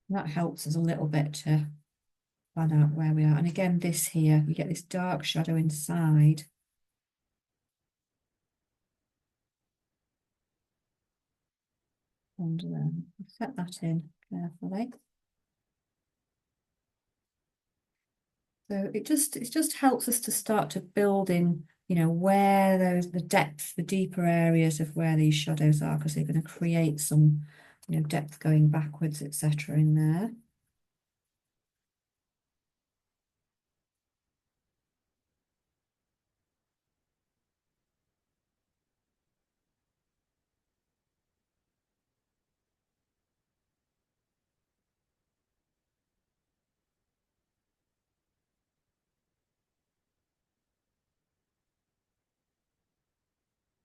And that helps us a little bit to plan out where we are. And again, this here, you get this dark shadow inside. And set that in carefully. So it just helps us to start to build in, you know, where the depth, the deeper areas of where these shadows are, because they're going to create some, you know, depth going backwards, etc. in there.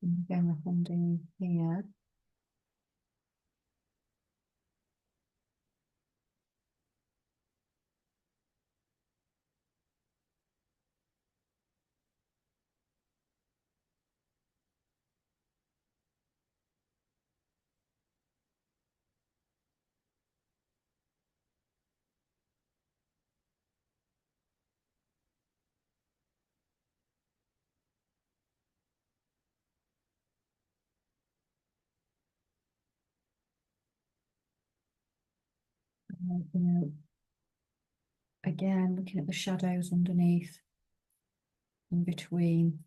And again, we're funding here. You know, again, looking at the shadows underneath, in between,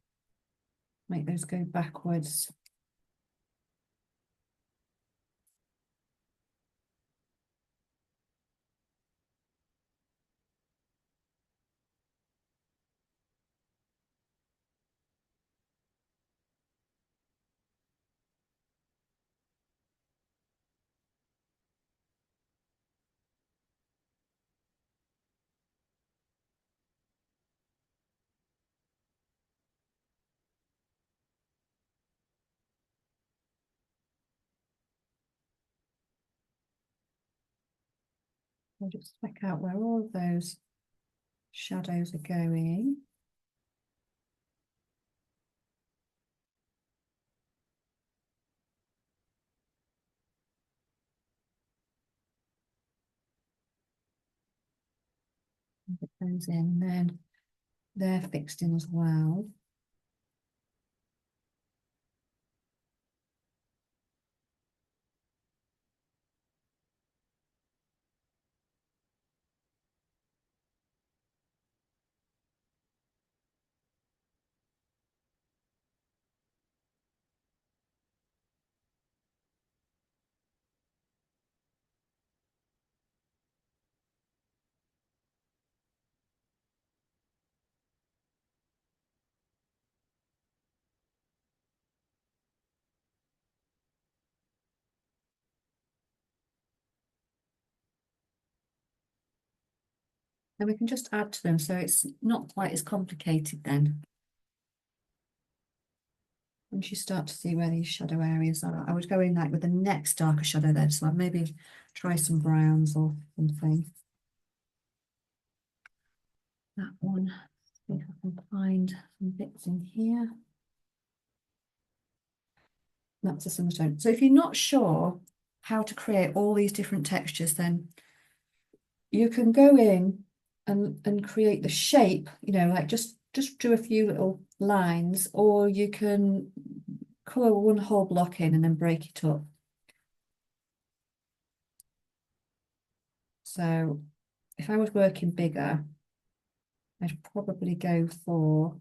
make those go backwards. We'll just check out where all of those shadows are going. Put those in, then they're fixed in as well. And we can just add to them, so it's not quite as complicated then. Once you start to see where these shadow areas are, I would go in like with the next darker shadow then, so I'd maybe try some browns or something. That one, see if I can find some bits in here. That's a summer. So if you're not sure how to create all these different textures, then you can go in and create the shape, you know, like just do a few little lines, or you can colour one whole block in and then break it up. So if I was working bigger, I'd probably go for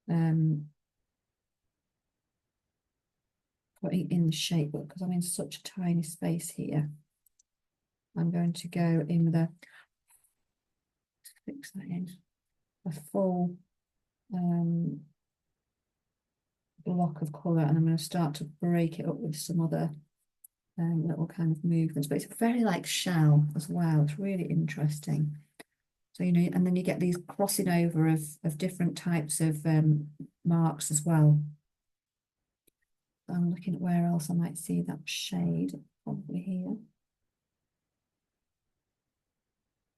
putting in the shape, but because I'm in such a tiny space here, I'm going to go in with fix that in, a full block of colour, and I'm going to start to break it up with some other little kind of movements, but it's very like shell as well. It's really interesting. So, you know, and then you get these crossing over of different types of marks as well. I'm looking at where else I might see that shade, probably here.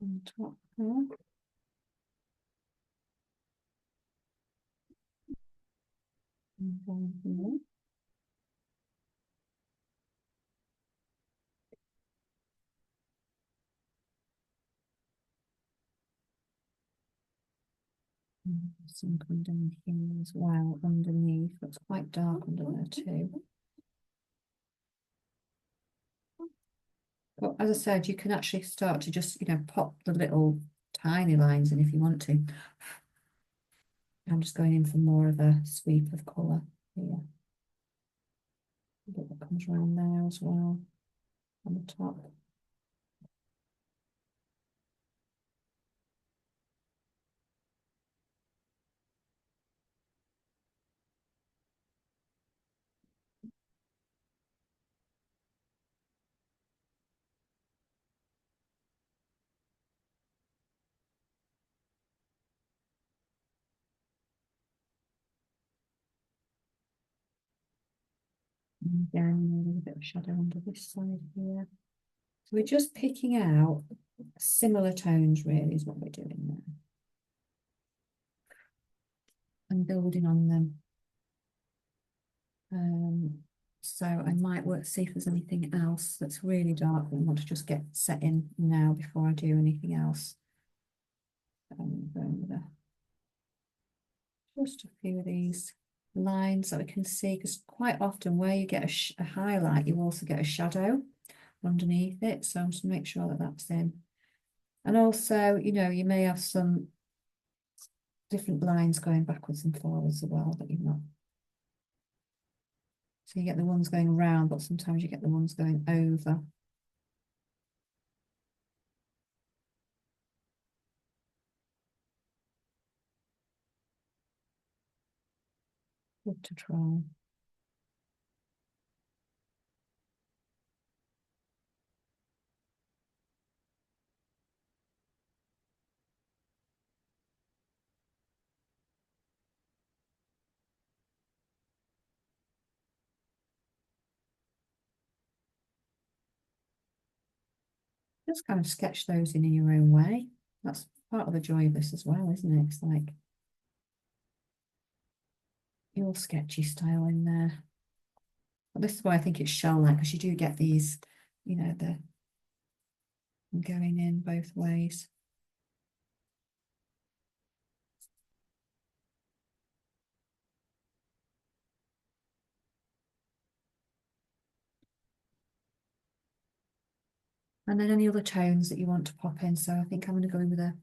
On top there. Down here. Some coming down here as well underneath. Looks quite dark under there too. But as I said, you can actually start to just, pop the little tiny lines in if you want to. I'm just going in for more of a sweep of colour here. A bit that comes around there as well on the top. And again, a little bit of shadow under this side here. So we're just picking out similar tones really is what we're doing there. And building on them. So I might see if there's anything else that's really dark that I want to just get set in now before I do anything else. Going with just a few of these lines that we can see, because quite often where you get a highlight, you also get a shadow underneath it. So I'm just make sure that that's in. And also, you may have some different lines going backwards and forwards as well that you've not. So you get the ones going round, but sometimes you get the ones going over. Good to try. Just kind of sketch those in your own way. That's part of the joy of this as well, isn't it? It's like your sketchy style in there. But this is why I think it's shell-like, because you do get these, the going in both ways. And then any other tones that you want to pop in. So I think I'm going to go in with a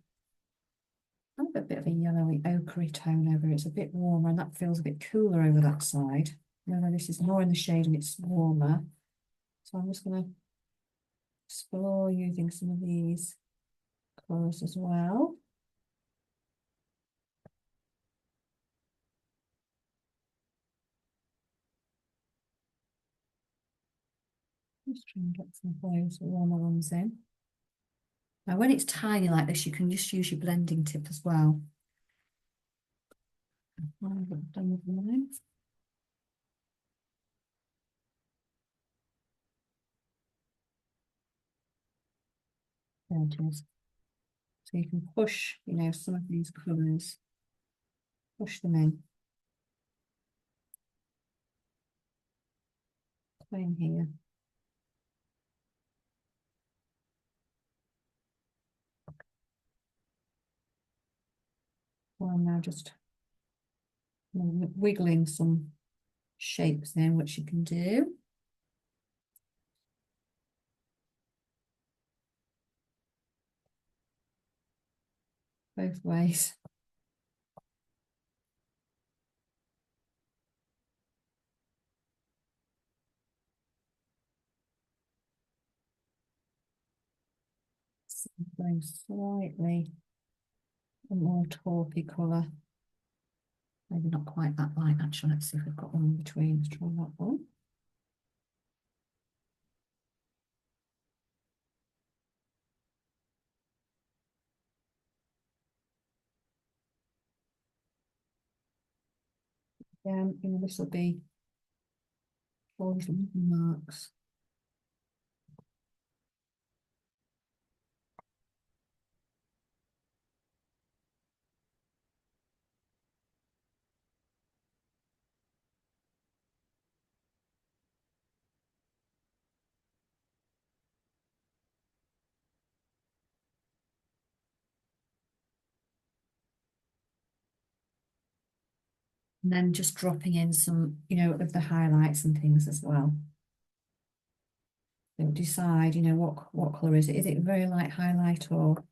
bit of a yellowy ochre tone over it. It's a bit warmer and that feels a bit cooler over that side. No, this is more in the shade and it's warmer. So I'm just going to explore using some of these colours as well. Just try and get some of those warmer ones in. Now, when it's tiny like this, you can just use your blending tip as well. I'm done with mine. There it is. So you can push, some of these colours, push them in. Same here. Well, I'm now just wiggling some shapes in, which you can do. Both ways. Going slightly a more taupey colour. Maybe not quite that light, actually. Let's see if we've got one in between. Let's try that one. Yeah, this will be all these little marks. And then just dropping in some, of the highlights and things as well. So decide, what colour is it? Is it a very light highlight or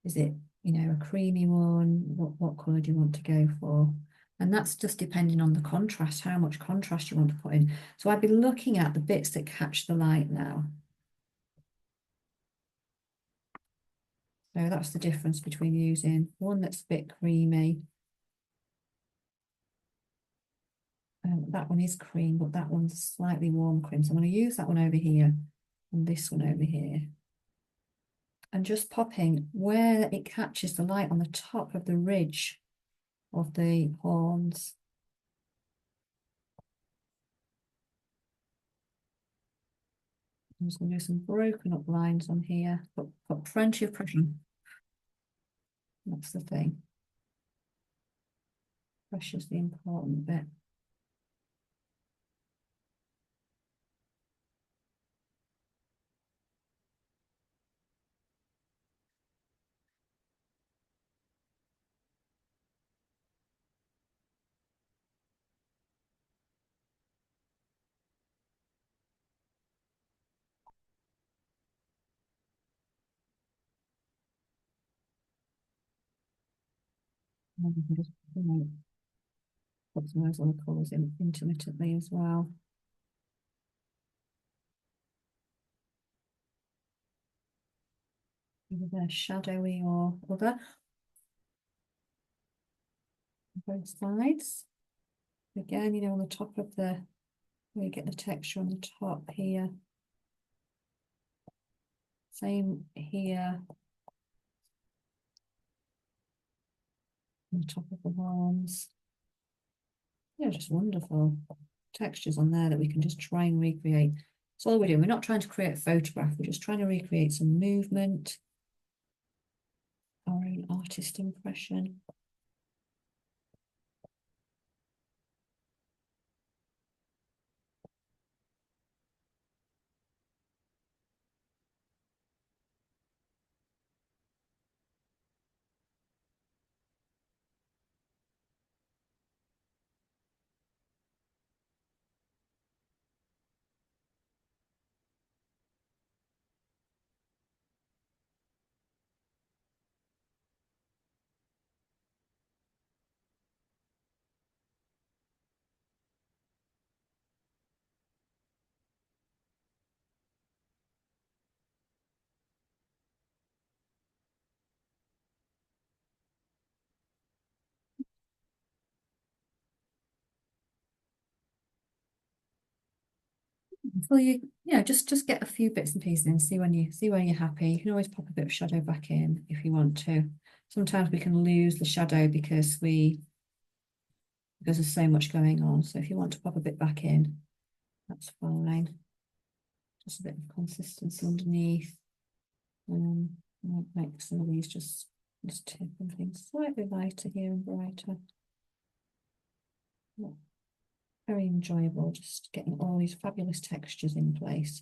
is it, a creamy one? What colour do you want to go for? And that's just depending on the contrast, how much contrast you want to put in. So I'd be looking at the bits that catch the light now. So that's the difference between using one that's a bit creamy. That one is cream, but that one's slightly warm cream. So I'm going to use that one over here and this one over here. And just popping where it catches the light on the top of the ridge of the horns. I'm just going to do some broken up lines on here, but put plenty of pressure. That's the thing. Pressure's the important bit. And we can just, put some of those other colours in intermittently as well. Either they're shadowy or other. Both sides. Again, on the top of the, where you get the texture on the top here. Same here. On the top of the arms. Yeah, just wonderful textures on there that we can just try and recreate. That's all we're doing. We're not trying to create a photograph. We're just trying to recreate some movement, our own artist impression. So just get a few bits and pieces in, see when you're happy. You can always pop a bit of shadow back in if you want to. Sometimes we can lose the shadow because there's so much going on. So if you want to pop a bit back in, that's fine. Just a bit of consistency underneath. Might make some of these just tip and things slightly lighter here and brighter. Very enjoyable, just getting all these fabulous textures in place.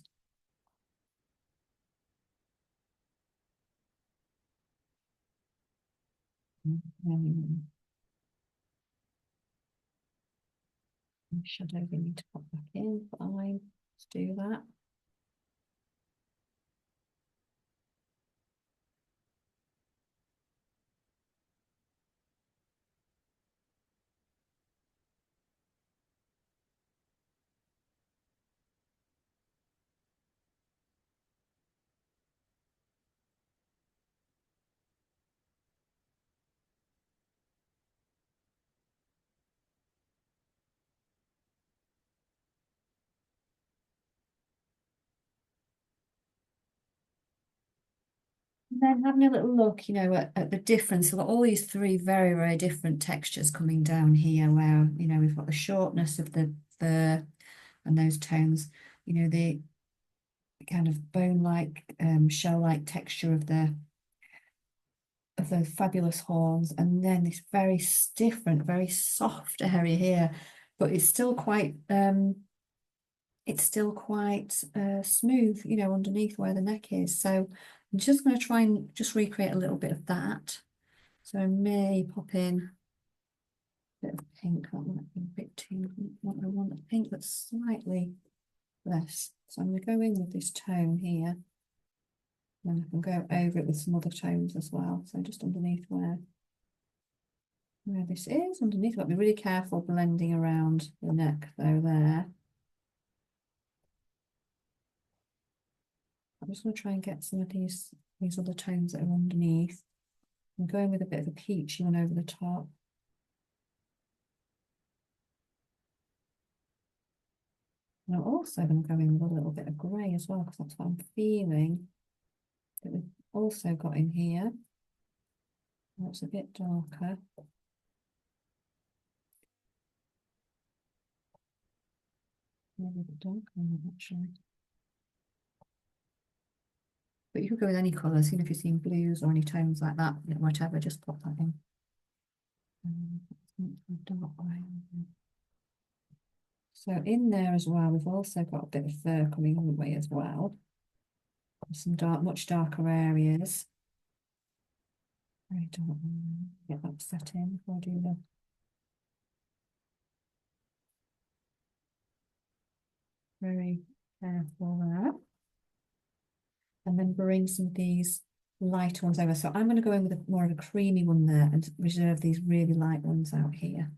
Shadow we need to pop back in, fine, let's do that. And then having a little look, at the difference. We've got all these three very, very different textures coming down here where, we've got the shortness of the fur and those tones, the kind of bone-like, shell-like texture of the fabulous horns, and then this very different, very soft area here, but it's still quite smooth, underneath where the neck is. So I'm just going to try and just recreate a little bit of that. So I may pop in Bit of pink, that might be a bit too, what I want, a pink that's slightly less. So I'm going to go in with this tone here. And I can go over it with some other tones as well. So just underneath where this is, underneath, I've got to be really careful blending around the neck though there. I'm just going to try and get some of these other tones that are underneath. I'm going with a bit of a peachy one over the top. And I'm also going to go in with a little bit of grey as well, because that's what I'm feeling that we've also got in here. It's a bit darker. Maybe a bit darker, I'm not actually. But you could go with any colours, even if you're seeing blues or any tones like that, whatever, just pop that in. Dark grey. So in there as well, we've also got a bit of fur coming on the way as well. Some much darker areas. Very dark. Get that set in before I do the. Very careful there. And then bring some of these lighter ones over. So I'm going to go in with more of a creamy one there and reserve these really light ones out here.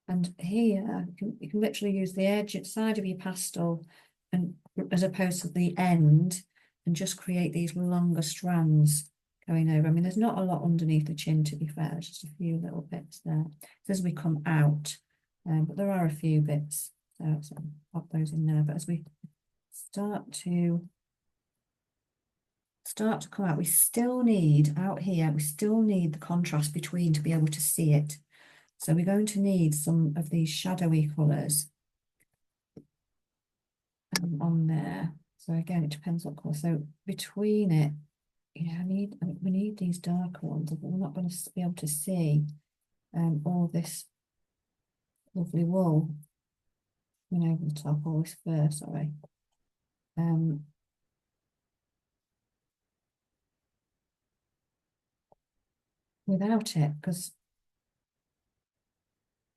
And here, you can literally use the edge side of your pastel and as opposed to the end and just create these longer strands going over. I mean, there's not a lot underneath the chin, to be fair. There's just a few little bits there as we come out. But there are a few bits. So pop those in there. But as we start to come out, we still need out here, we still need the contrast between to be able to see it. So we're going to need some of these shadowy colours on there. So again, it depends what colour. So between it, we need these darker ones, but we're not going to be able to see all this lovely wool, over the top, all this fur, sorry. Without it, because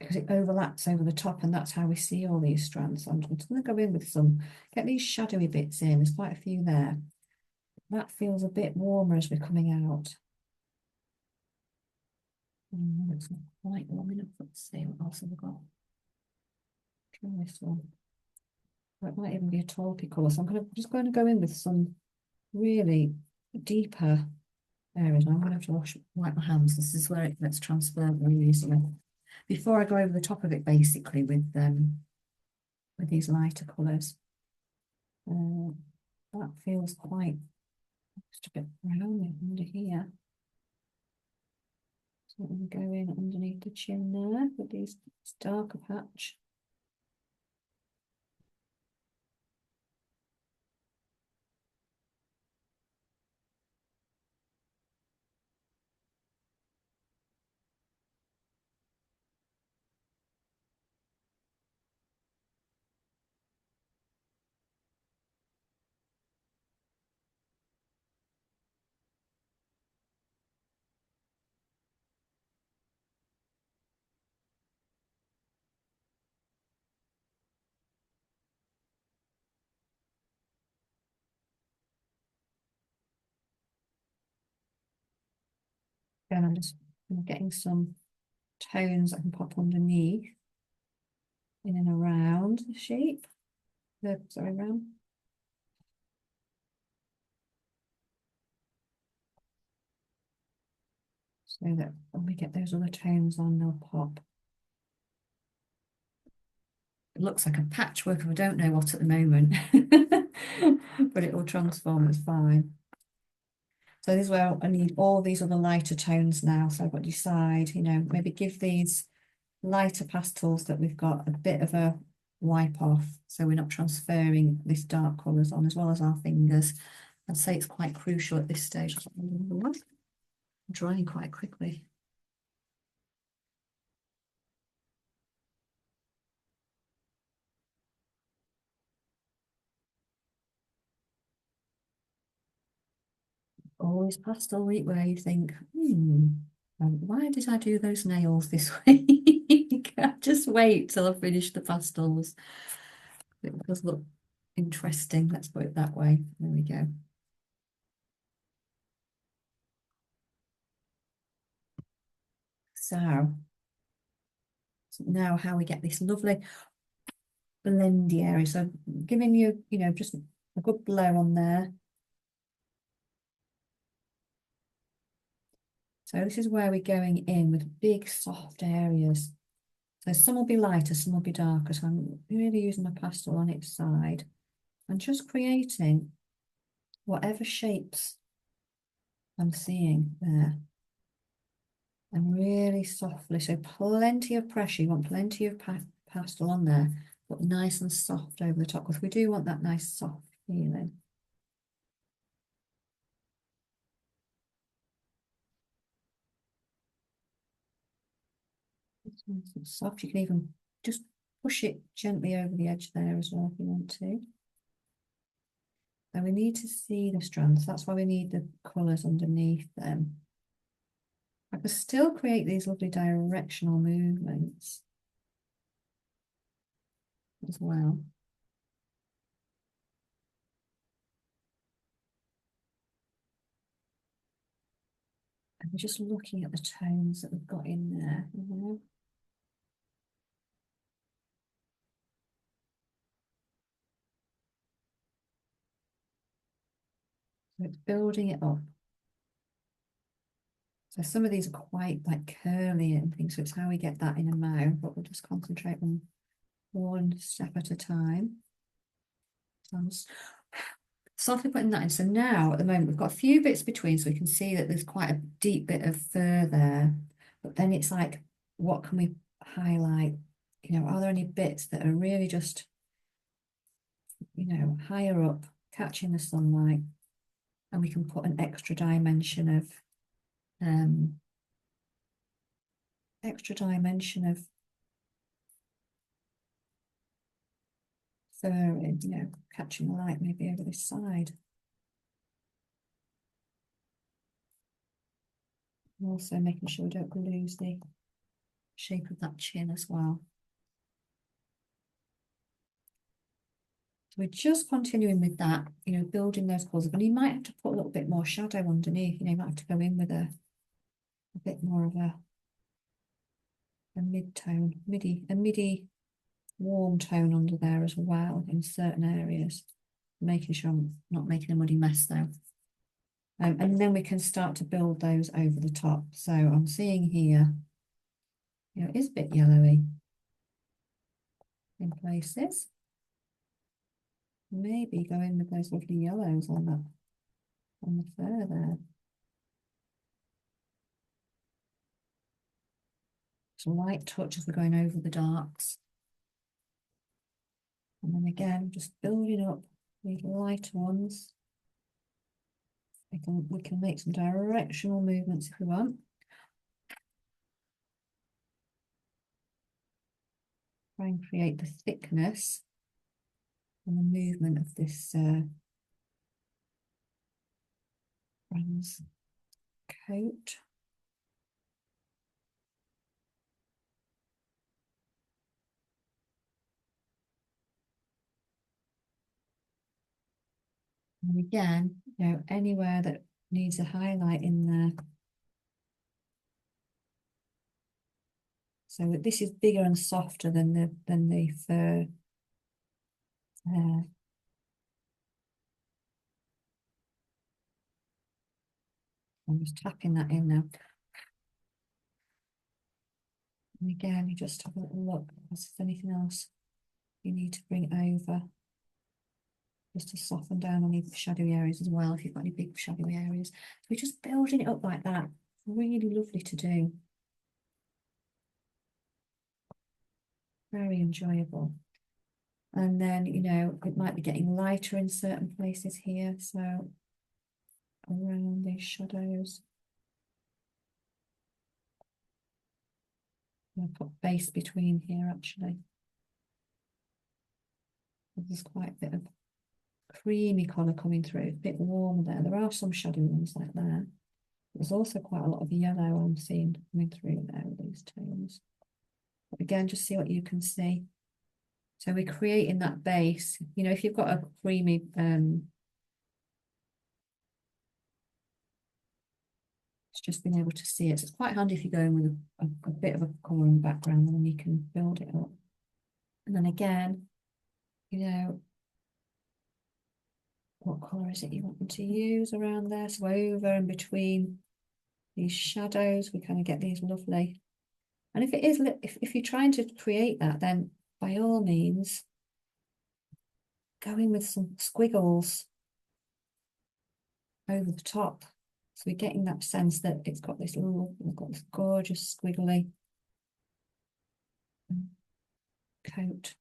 it overlaps over the top, and that's how we see all these strands. So I'm just going to go in with get these shadowy bits in. There's quite a few there. That feels a bit warmer as we're coming out. It's not quite warm enough. Let's see what else have we got. Try this one. It might even be a taupey colour. So I'm just going to go in with some really deeper areas. I'm going to have to wipe my hands. This is where it gets transferred very easily. Before I go over the top of it, basically with these lighter colours. That feels quite just a bit brown under here. So I'm going to go in underneath the chin there with this darker patch. And I'm just getting some tones I can pop underneath in and around the shape. Sorry, around. So that when we get those other tones on, they'll pop. It looks like a patchwork of I don't know what at the moment, but it will transform, it's fine. So this is where I need all these other lighter tones now. So I've got to decide, maybe give these lighter pastels that we've got a bit of a wipe off, so we're not transferring this dark colours on as well as our fingers. I'd say it's quite crucial at this stage. I'm drying quite quickly. Always pastel week where you think, Why did I do those nails this week? Just wait till I finish the pastels. It does look interesting. Let's put it that way. There we go. So now how we get this lovely blendy area. So giving you, just a good blow on there. So this is where we're going in with big soft areas. So some will be lighter, some will be darker. So I'm really using my pastel on each side and just creating whatever shapes I'm seeing there. And really softly, so plenty of pressure. You want plenty of pastel on there, but nice and soft over the top because we do want that nice soft feeling. It's nice and soft. You can even just push it gently over the edge there as well if you want to. And we need to see the strands. That's why we need the colours underneath them. I can still create these lovely directional movements as well. And we're just looking at the tones that we've got in there. So it's building it up. So some of these are quite like curly and things, so it's how we get that in a mouth, but we'll just concentrate on one step at a time. So I'm just softly putting that in. So now at the moment we've got a few bits between, so we can see that there's quite a deep bit of fur there, but then it's like, what can we highlight? Are there any bits that are really just, higher up, catching the sunlight, and we can put an um, extra dimension of fur in, catching the light maybe over this side. And also making sure we don't lose the shape of that chin as well. So we're just continuing with that, building those colours up. And you might have to put a little bit more shadow underneath, you might have to go in with a bit more of a mid-tone, a midi warm tone under there as well in certain areas, making sure I'm not making a muddy mess though. And then we can start to build those over the top. So I'm seeing here, it is a bit yellowy in places. Maybe go in with those lovely yellows on the fur there. Just a light touch as we're going over the darks. And then again, just building up these lighter ones. We can make some directional movements if we want. Try and create the thickness and the movement of this brand's coat. And again, anywhere that needs a highlight in there. So this is bigger and softer than the fur. I'm just tapping that in now. And again, you just have a little look. If there's anything else you need to bring over, just to soften down on the shadowy areas as well, if you've got any big shadowy areas. So we're just building it up like that. Really lovely to do. Very enjoyable. And then, it might be getting lighter in certain places here. So around these shadows. I'll put base between here actually. There's quite a bit of creamy colour coming through, a bit warmer there. There are some shadowy ones like that. There's also quite a lot of yellow I'm seeing coming through there with these tones. But again, just see what you can see. So we're creating that base. You know, if you've got a creamy it's just being able to see it. So it's quite handy if you go in with a bit of a colour in the background, and then you can build it up. And then again, you know, what colour is it you want them to use around there? So over and between these shadows, we kind of get these lovely. And if it is, if you're trying to create that, then by all means, go in with some squiggles over the top. So we're getting that sense that it's got this little, we've got this gorgeous squiggly coat.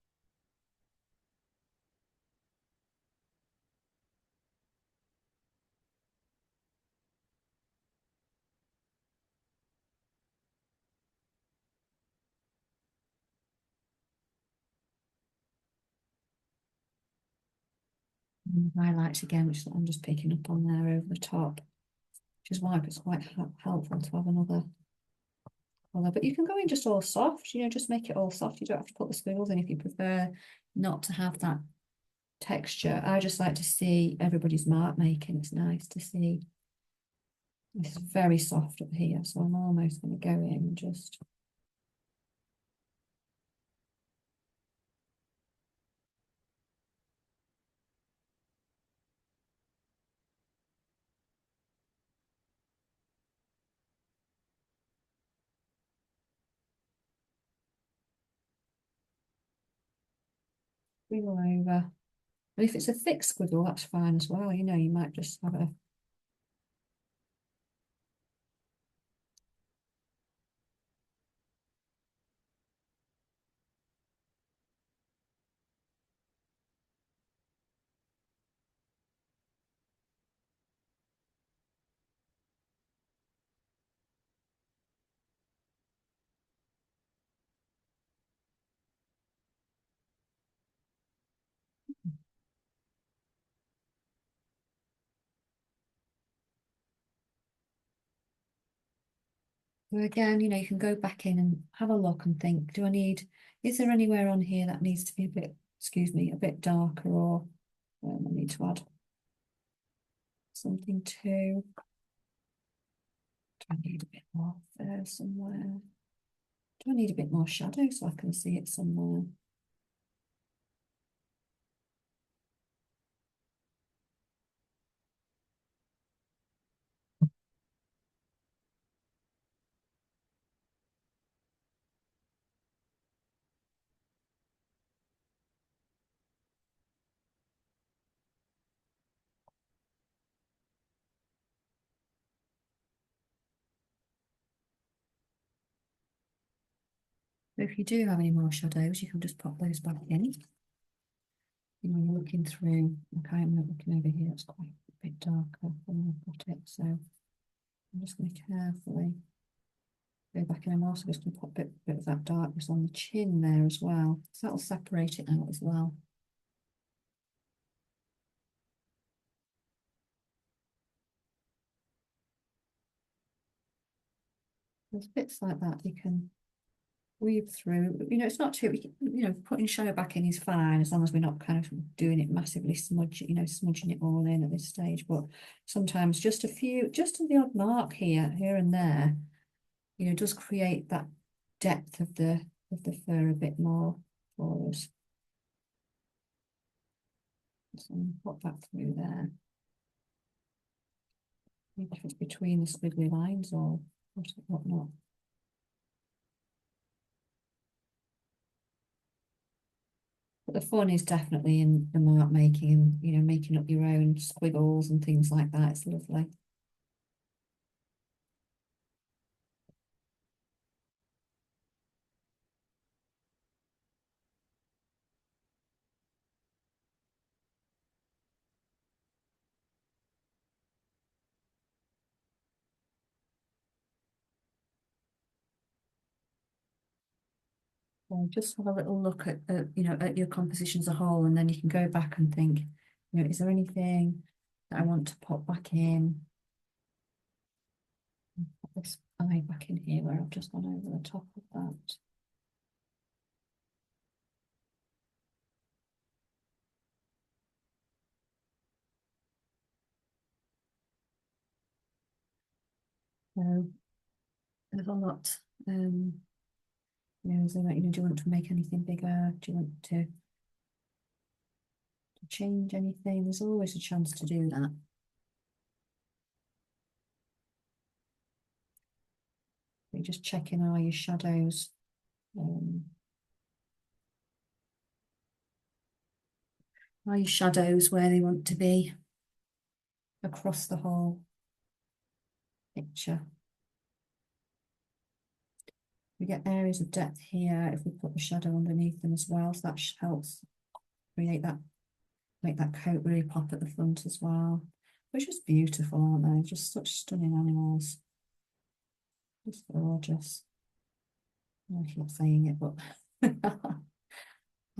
And highlights again, which I'm just picking up on there over the top, which is why it's quite helpful to have another colour. But you can go in just all soft, you know, just make it all soft. You don't have to put the squiggles in if you prefer not to have that texture. I just like to see everybody's mark making. It's nice to see. This is very soft up here, so I'm almost going to go in and just squiggle over. And if it's a thick squiggle, that's fine as well. You know, you might just have a so again, you know, you can go back in and have a look and think, is there anywhere on here that needs to be a bit, excuse me, a bit darker, or I need to add something to, do I need a bit more there somewhere? Do I need a bit more shadow so I can see it somewhere? If you do have any more shadows, you can just pop those back in. You know, you're looking through, okay, I'm looking over here, it's quite a bit darker than I've got it, so I'm just going to carefully go back in. I'm also just going to put a bit of that darkness on the chin there as well, so that'll separate it out as well. There's bits like that you can weave through. You know, it's not too, you know, putting shadow back in is fine as long as we're not kind of doing it massively smudging it all in at this stage. But sometimes just the odd mark here and there, you know, does create that depth of the fur a bit more for us. So put that through there. If it's between the squiggly lines or whatnot. But the fun is definitely in the mark making and, you know, making up your own squiggles and things like that. It's lovely. So just have a little look at, you know, at your composition as a whole, and then you can go back and think, you know, is there anything that I want to pop back in? this eye back in here where I've just gone over the top of that. So there's a lot. Is there, do you want to make anything bigger? Do you want to change anything? There's always a chance to do that. You're just checking, are your shadows are your shadows where they want to be across the whole picture? We get areas of depth here if we put the shadow underneath them as well, so that helps create that, make that coat really pop at the front as well. They're just beautiful, aren't they? Just such stunning animals. Just gorgeous. I keep saying it, but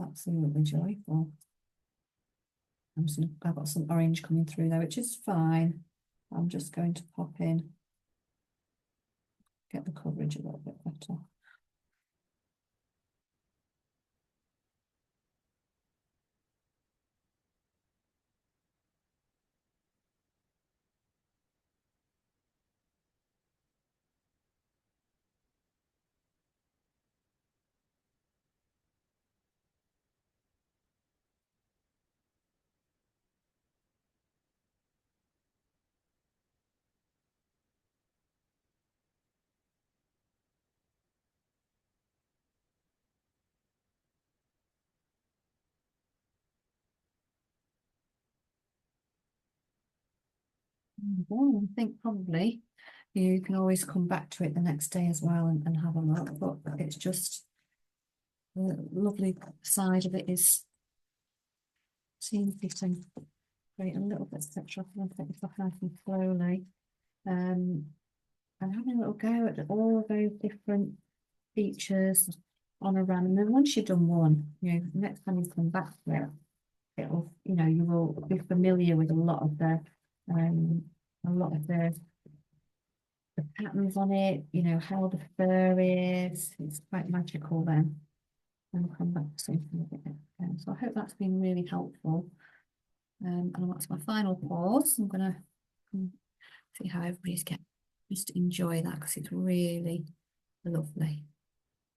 absolutely joyful. I've got some orange coming through there, which is fine. I'm just going to pop in, get the coverage a little bit better. Well, I think probably you can always come back to it the next day as well and have a look, but it's just the lovely side of it is seeing if you can create a little bit of texture. I'm going to take this off nice and slowly, and having a little go at all of those different features on a run. And then once you've done one, next time you come back to it, it'll, you will be familiar with a lot of the patterns on it, how the fur is. It's quite magical then. And I'll come back to something a bit. So I hope that's been really helpful. And that's my final pause. I'm gonna see how everybody's getting. Just enjoy that because it's really lovely.